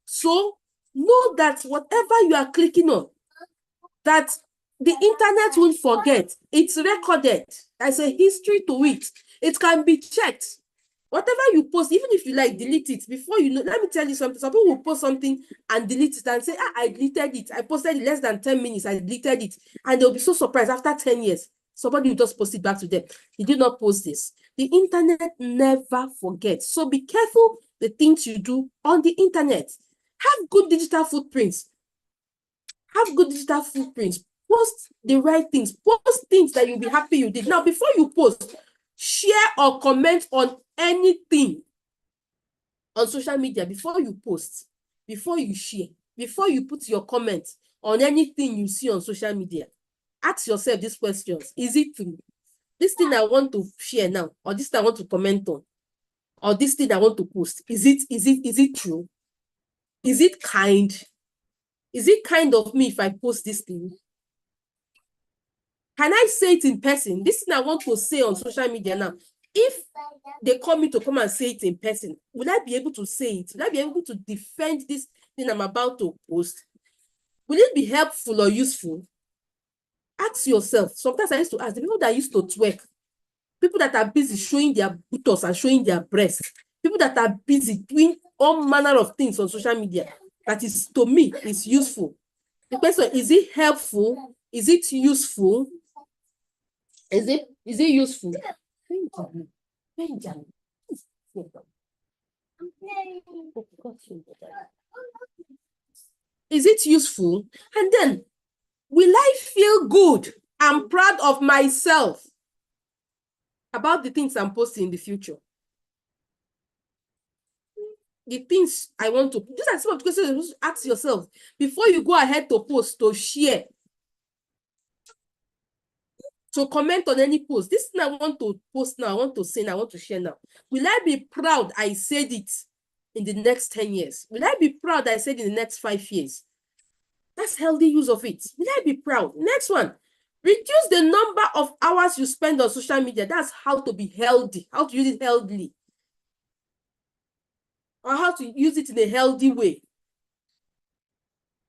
So know that whatever you are clicking on, that the internet won't forget. It's recorded. There's a history to it. It can be checked. Whatever you post, even if you like, delete it. Before you know, let me tell you something. Some people will post something and delete it and say, I deleted it. I posted it less than 10 minutes. I deleted it. And they'll be so surprised after 10 years. Somebody will just post it back to them. You did not post this. The internet never forgets. So be careful the things you do on the internet. Have good digital footprints. Have good digital footprints. Post the right things. Post things that you'll be happy you did. Now, before you post, share or comment on anything on social media. Before you post, before you share, before you put your comment on anything you see on social media, ask yourself these questions. Is it true? This thing I want to share now, or this thing I want to comment on, or this thing I want to post, is it true? Is it kind? Is it kind of me if I post this thing? Can I say it in person? This thing I want to say on social media now, if they call me to come and say it in person, will I be able to say it? Will I be able to defend this thing I'm about to post? Will it be helpful or useful? Ask yourself. Sometimes I used to ask the people that used to twerk, people that are busy showing their buttocks and showing their breasts, people that are busy doing all manner of things on social media, that is, to me, is useful. The question, is it helpful? Is it useful? Is it useful? Is it useful? And then, will I feel good and proud of myself about the things I'm posting in the future? The things I want to, these are some of the questions you ask yourself before you go ahead to post, to share, to comment on any post. This thing I want to post now, I want to say now, I want to share now. Will I be proud I said it in the next 10 years? Will I be proud I said in the next 5 years? That's healthy use of it. Will I be proud? Next one, reduce the number of hours you spend on social media. That's how to be healthy, how to use it healthily, or how to use it in a healthy way.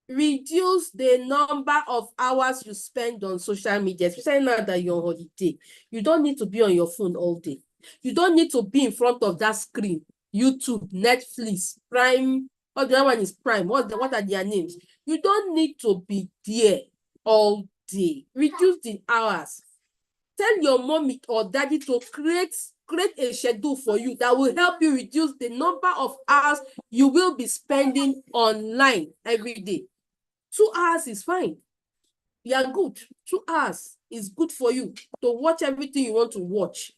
Reduce the number of hours you spend on social media, especially now that you're on holiday. You don't need to be on your phone all day. You don't need to be in front of that screen. YouTube, Netflix, Prime, or the other one is Prime. What are their names? You don't need to be there all day. Reduce the hours. Tell your mommy or daddy to create a schedule for you that will help you reduce the number of hours you will be spending online every day. 2 hours is fine. You are good. 2 hours is good for you to watch everything you want to watch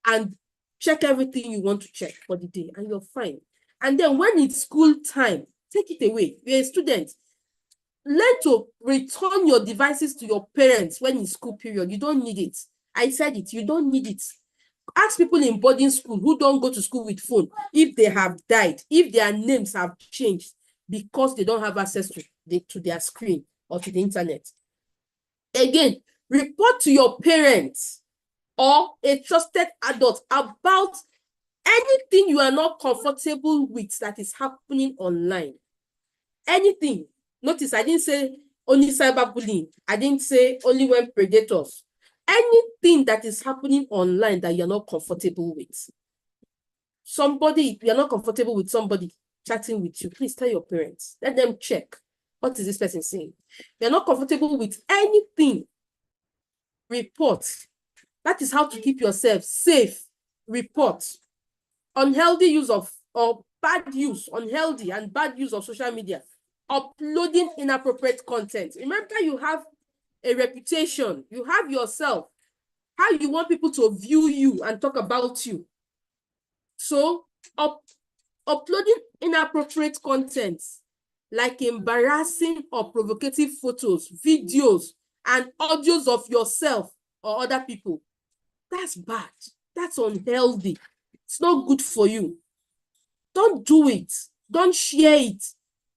and check everything you want to check for the day, and you're fine. And then when it's school time, take it away. You're a student. Learn to return your devices to your parents when it's school period. You don't need it. I said it. You don't need it. Ask people in boarding school who don't go to school with phone if they have died, if their names have changed because they don't have access to their screen or to the internet. Again, report to your parents or a trusted adult about anything you are not comfortable with that is happening online. Anything. Notice I didn't say only cyberbullying. I didn't say only when predators. Anything that is happening online that you're not comfortable with. Somebody, you're not comfortable with somebody chatting with you, please tell your parents. Let them check. What is this person saying? You're not comfortable with anything. Report. That is how to keep yourself safe. Report. Unhealthy use of, or bad use, unhealthy and bad use of social media. Uploading inappropriate content. Remember, you have a reputation. You have yourself. How you want people to view you and talk about you. So, uploading inappropriate content like embarrassing or provocative photos, videos, and audios of yourself or other people. That's bad. That's unhealthy. It's not good for you. Don't do it. Don't share it.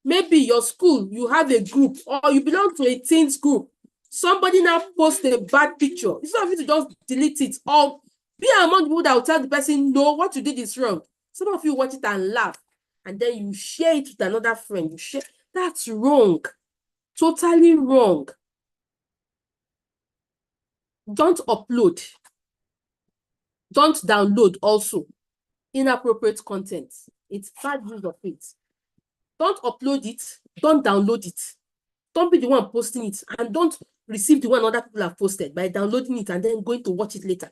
Maybe your school, you have a group or you belong to a teens group. Somebody now posts a bad picture. Instead of you to just delete it or be among people that will tell the person, no, what you did is wrong. Some of you watch it and laugh, and then you share it with another friend. You share. That's wrong. Totally wrong. Don't upload. Don't download also inappropriate content. It's bad use of it. Don't upload it. Don't download it. Don't be the one posting it, and don't receive the one other people have posted by downloading it and then going to watch it later.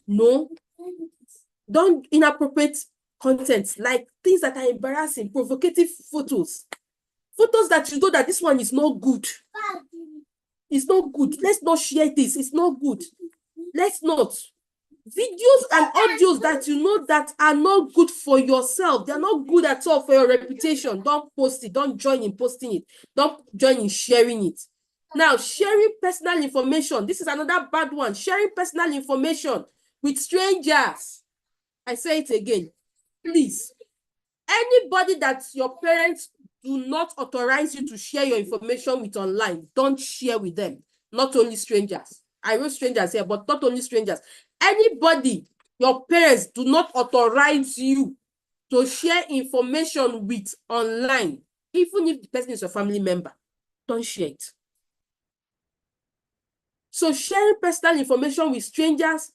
No. Don't inappropriate content like things that are embarrassing, provocative photos. Photos that you know that this one is not good. It's not good. Let's not share this. It's not good. Let's not. Videos and audios that you know that are not good for yourself. They're not good at all for your reputation. Don't post it. Don't join in posting it. Don't join in sharing it. Now, sharing personal information. This is another bad one. Sharing personal information with strangers. I say it again. Please. Anybody that your parents do not authorize you to share your information with online, don't share with them. Not only strangers. I wrote strangers here, but not only strangers. Anybody your parents do not authorize you to share information with online, even if the person is your family member, don't share it. So sharing personal information with strangers,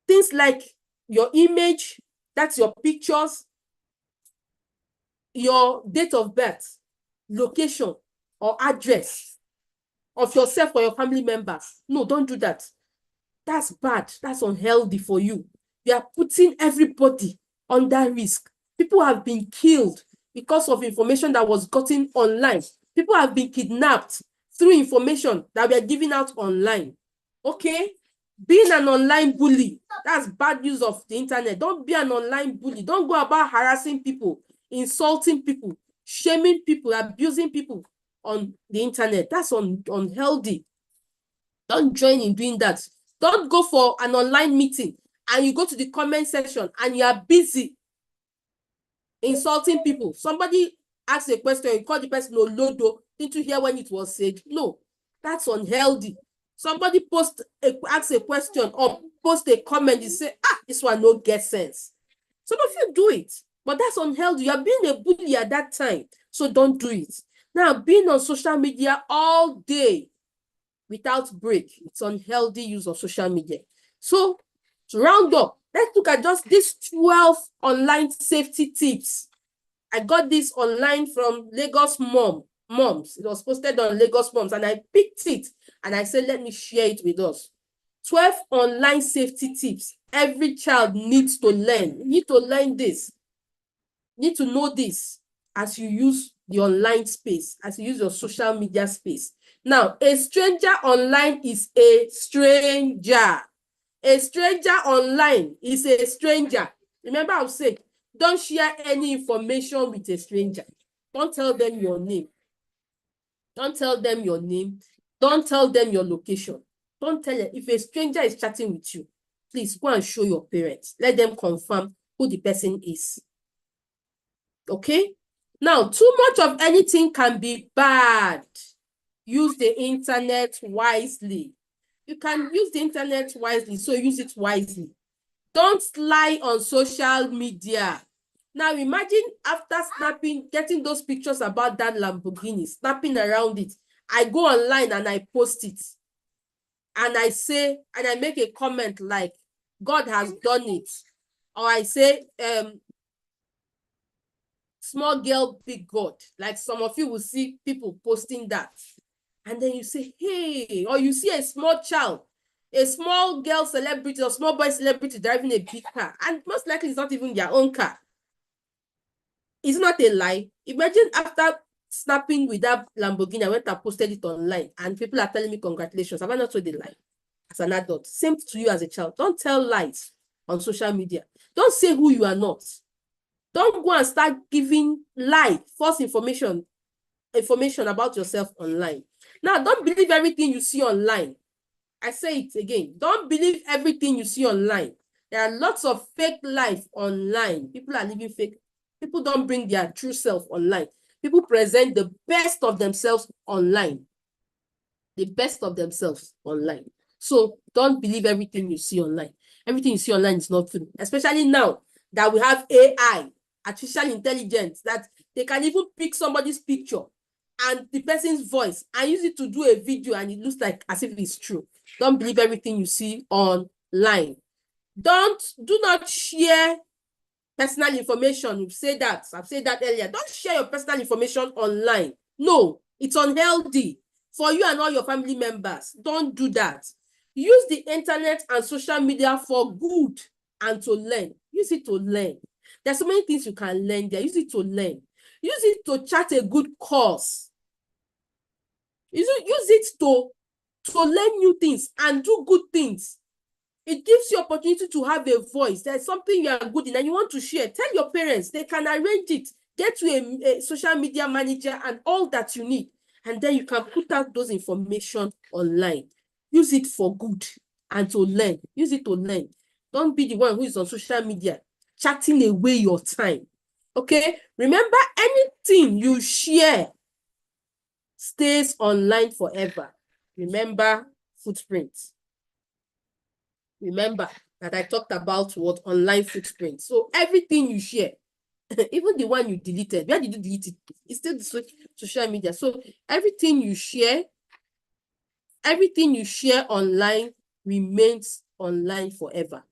things like your image, that's your pictures, your date of birth, location, or address of yourself or your family members. No, don't do that. That's bad. That's unhealthy for you. You are putting everybody under risk. People have been killed because of information that was gotten online. People have been kidnapped through information that we are giving out online. Okay? Being an online bully, that's bad use of the internet. Don't be an online bully. Don't go about harassing people, insulting people, shaming people, abusing people on the internet. That's unhealthy. Don't join in doing that. Don't go for an online meeting and you go to the comment section and you are busy insulting people. Somebody asks a question, you call the person Olodo. Didn't you hear when it was said? No, that's unhealthy. Somebody asks a question or post a comment, you say, this one no get sense. Some of you do it, but that's unhealthy. You are being a bully at that time, so don't do it. Now, being on social media all day without break, it's unhealthy use of social media. So, to round up, let's look at just these 12 online safety tips. I got this online from Lagos Moms. It was posted on Lagos Moms, and I picked it, and I said, let me share it with us. 12 online safety tips every child needs to learn. You need to learn this. You need to know this as you use the online space, as you use your social media space. Now, a stranger online is a stranger. A stranger online is a stranger. Remember, I've said, don't share any information with a stranger. Don't tell them your name. Don't tell them your name. Don't tell them your location. Don't tell them. If a stranger is chatting with you, please go and show your parents. Let them confirm who the person is. Okay? Now, too much of anything can be bad. Use the internet wisely. You can use the internet wisely, so use it wisely. Don't lie on social media. Now, imagine after getting those pictures about that Lamborghini, snapping around it, I go online and I post it. And I say, and I make a comment like, God has done it. Or I say, small girl, big God. Like some of you will see people posting that. And then you say, hey, or you see a small child, a small girl celebrity or small boy celebrity driving a big car. And most likely it's not even their own car. It's not a lie. Imagine after snapping with that Lamborghini, I went and posted it online and people are telling me congratulations. Have I not told a lie as an adult? Same to you as a child. Don't tell lies on social media. Don't say who you are not. Don't go and start giving false information about yourself online. Now, don't believe everything you see online. I say it again. Don't believe everything you see online. There are lots of fake life online. People are living fake. People don't bring their true self online. People present the best of themselves online. The best of themselves online. So don't believe everything you see online. Everything you see online is not true. Especially now that we have AI, artificial intelligence, that they can even pick somebody's picture and the person's voice and use it to do a video and it looks like as if it's true. Don't believe everything you see online. Do not share personal information. I've said that earlier. Don't share your personal information online. No, it's unhealthy for you and all your family members. Don't do that. Use the internet and social media for good and to learn. Use it to learn. There's so many things you can learn there. Use it to learn. Use it to chart a good course. Use it to learn new things and do good things. It gives you opportunity to have a voice. There's something you are good in and you want to share. Tell your parents. They can arrange it. Get to a social media manager and all that you need. And then you can put out those information online. Use it for good and to learn. Use it to learn. Don't be the one who is on social media chatting away your time. Okay? Remember, anything you share stays online forever. Remember footprints. Remember that I talked about what online footprints. So everything you share, even the one you deleted, where did you delete it? It's still the social media. So everything you share online remains online forever.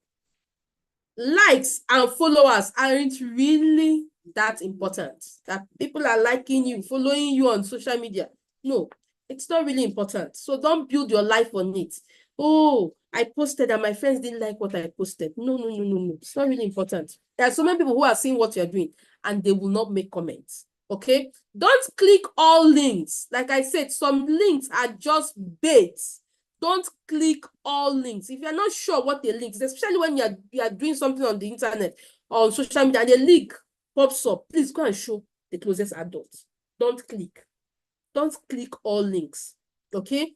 Likes and followers aren't really that important. That people are liking you, following you on social media. No, it's not really important. So don't build your life on it. Oh, I posted and my friends didn't like what I posted. No, no, no, no, no. It's not really important. There are so many people who are seeing what you're doing and they will not make comments. Okay? Don't click all links. Like I said, some links are just bait. Don't click all links. If you're not sure what the links, especially when you are doing something on the internet or on social media and a link pops up, please go and show the closest adult. Don't click. Don't click all links. Okay?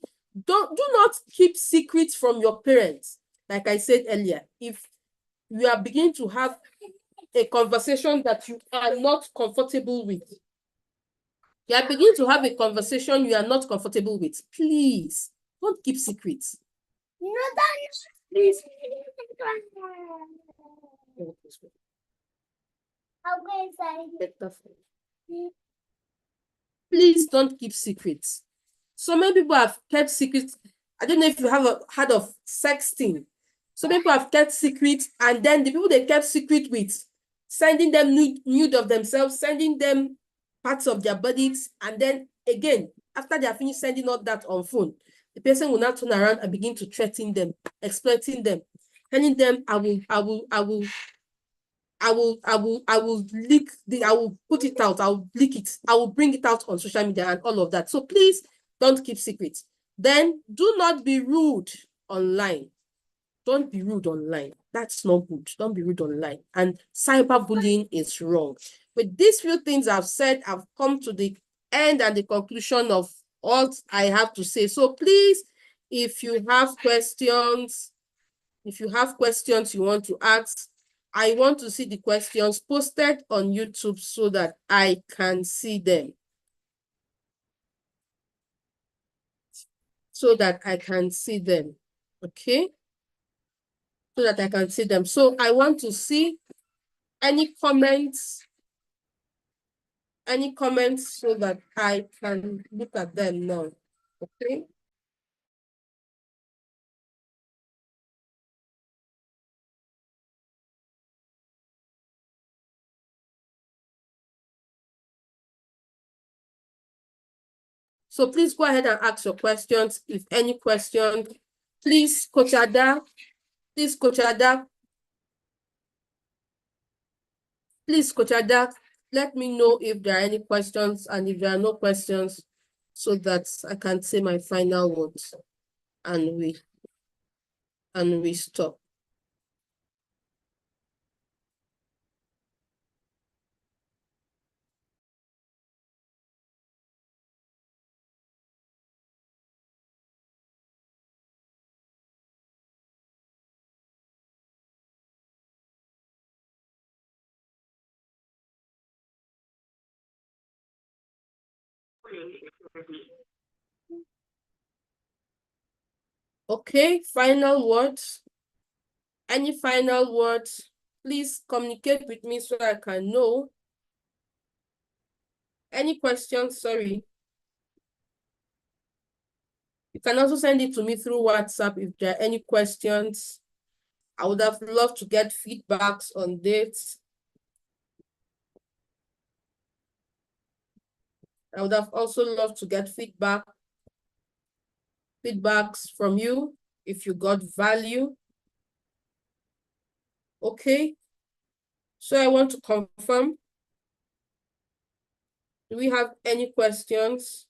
Do not keep secrets from your parents. Like I said earlier, if you are beginning to have a conversation that you are not comfortable with, you are beginning to have a conversation you are not comfortable with, please don't keep secrets. Please. Please don't keep secrets. So many people have kept secrets. I don't know if you have heard of sexting. So many people have kept secrets, and then the people they kept secret with, sending them nude of themselves, sending them parts of their bodies, and then again, after they are finished sending all that on phone, the person will now turn around and begin to threaten them, exploiting them, telling them, I will leak I will put it out, I will leak it, I will bring it out on social media and all of that. So please don't keep secrets. Then do not be rude online. Don't be rude online. That's not good. Don't be rude online. And cyberbullying is wrong. With these few things I've said, I've come to the end and the conclusion of what I have to say. So please, if you have questions, you want to ask, I want to see the questions posted on YouTube so that I can see them. So that I can see them. Okay? So that I can see them. So I want to see any comments so that I can look at them now. Okay? So please go ahead and ask your questions. If any question, please, Coach Ada, please, Coach Ada, let me know if there are any questions, and if there are no questions, so that I can say my final words and we stop. Okay, final words. Any final words? Please communicate with me so I can know. Any questions? Sorry. You can also send it to me through WhatsApp if there are any questions. I would have loved to get feedbacks on this. I would have also loved to get feedbacks from you if you got value. Okay. So I want to confirm. Do we have any questions?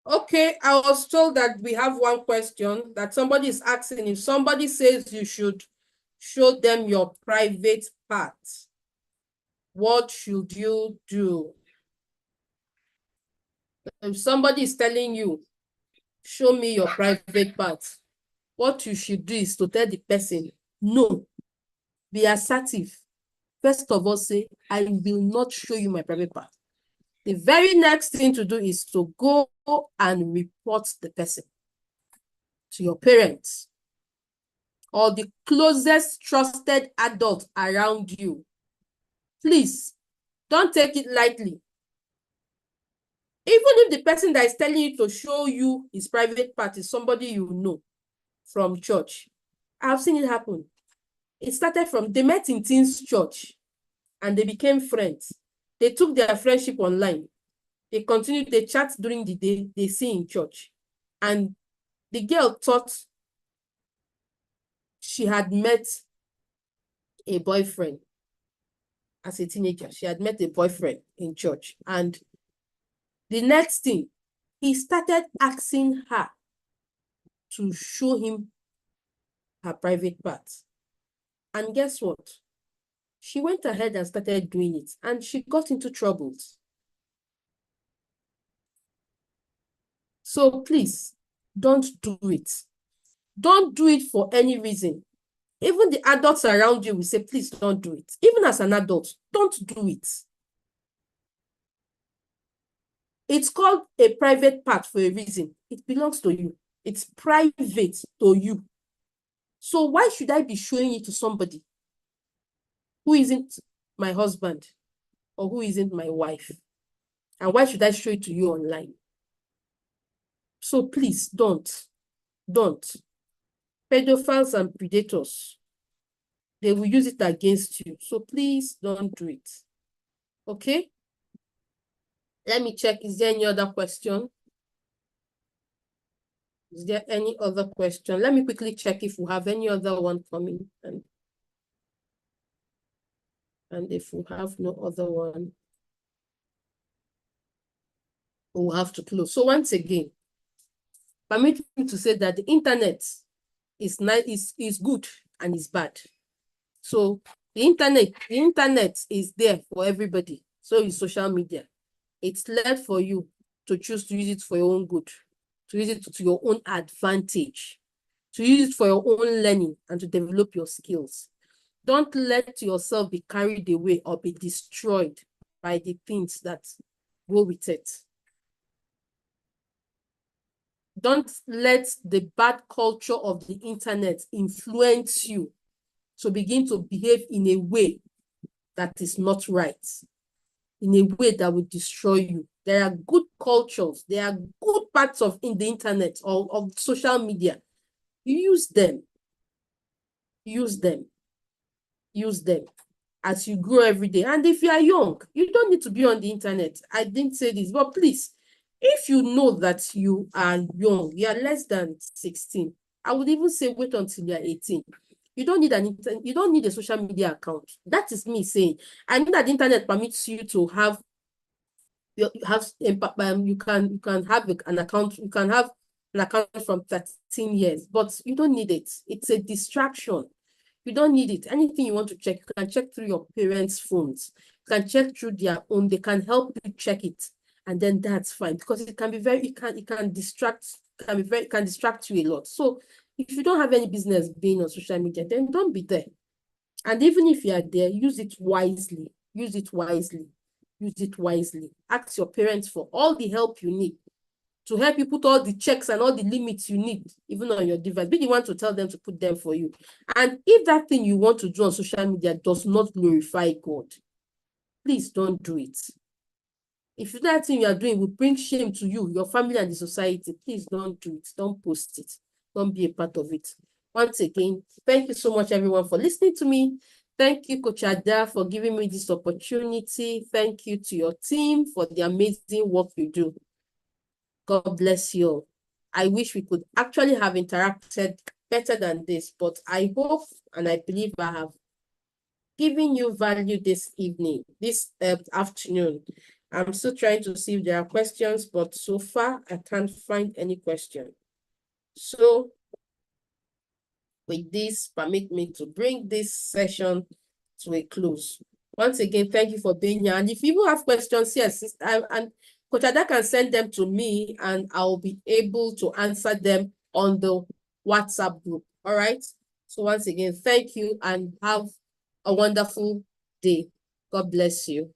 Okay, I was told that we have one question that somebody is asking. If somebody says you should show them your private part, what should you do? If somebody is telling you, show me your private part, what you should do is to tell the person, no, be assertive. First of all, say, I will not show you my private part. The very next thing to do is to go and report the person to your parents or the closest trusted adult around you. Please, don't take it lightly. Even if the person that is telling you to show you his private part is somebody you know from church. I've seen it happen. It started from, they met in teens church and they became friends. They took their friendship online. They continued, they chat during the day, they see in church. And the girl thought she had met a boyfriend as a teenager. She had met a boyfriend in church. And the next thing, he started asking her to show him her private parts. And guess what? She went ahead and started doing it, and she got into troubles. So please, don't do it. Don't do it for any reason. Even the adults around you will say, please don't do it. Even as an adult, don't do it. It's called a private part for a reason. It belongs to you. It's private to you. So why should I be showing it to somebody who isn't my husband or who isn't my wife? And why should I show it to you online? So please don't. Pedophiles and predators, they will use it against you. So please don't do it. Okay? Let me check. Is there any other question? Is there any other question? Let me quickly check if we have any other one coming. And if we have no other one, we'll have to close. So once again, permit me to say that the internet is good and is bad. So the internet is there for everybody. So is social media. It's left for you to choose to use it for your own good, to use it to your own advantage, to use it for your own learning and to develop your skills. Don't let yourself be carried away or be destroyed by the things that go with it. Don't let the bad culture of the internet influence you to begin to behave in a way that is not right, in a way that will destroy you. There are good cultures, there are good parts of in the internet or of social media. Use them. Use them. Use them as you grow every day. And if you are young, you don't need to be on the internet. I didn't say this, but please, if you know that you are young, you are less than 16, I would even say wait until you are 18. You don't need a social media account. That is me saying. I know that the internet permits you to have you can have an account, you can have an account from 13 years, but you don't need it. It's a distraction. You don't need it. Anything you want to check, you can check through your parents' phones. You can check through their own. They can help you check it, and then that's fine because it can be very. It can distract. Can distract you a lot. So if you don't have any business being on social media, then don't be there. And even if you are there, use it wisely. Use it wisely. Use it wisely. Ask your parents for all the help you need to help you put all the checks and all the limits you need, even on your device. Be the one to tell them to put them for you. And if that thing you want to do on social media does not glorify God, please don't do it. If that thing you are doing will bring shame to you, your family, and the society, please don't do it. Don't post it. Don't be a part of it. Once again, thank you so much, everyone, for listening to me. Thank you, Coach Ada, for giving me this opportunity. Thank you to your team for the amazing work you do. God bless you all. I wish we could actually have interacted better than this, but I hope and I believe I have given you value this evening, this afternoon. I'm still trying to see if there are questions, but so far I can't find any question. So with this, permit me to bring this session to a close. Once again, thank you for being here. And if you have questions, yes, and Coach Ada can send them to me and I'll be able to answer them on the WhatsApp group. All right. So once again, thank you and have a wonderful day. God bless you.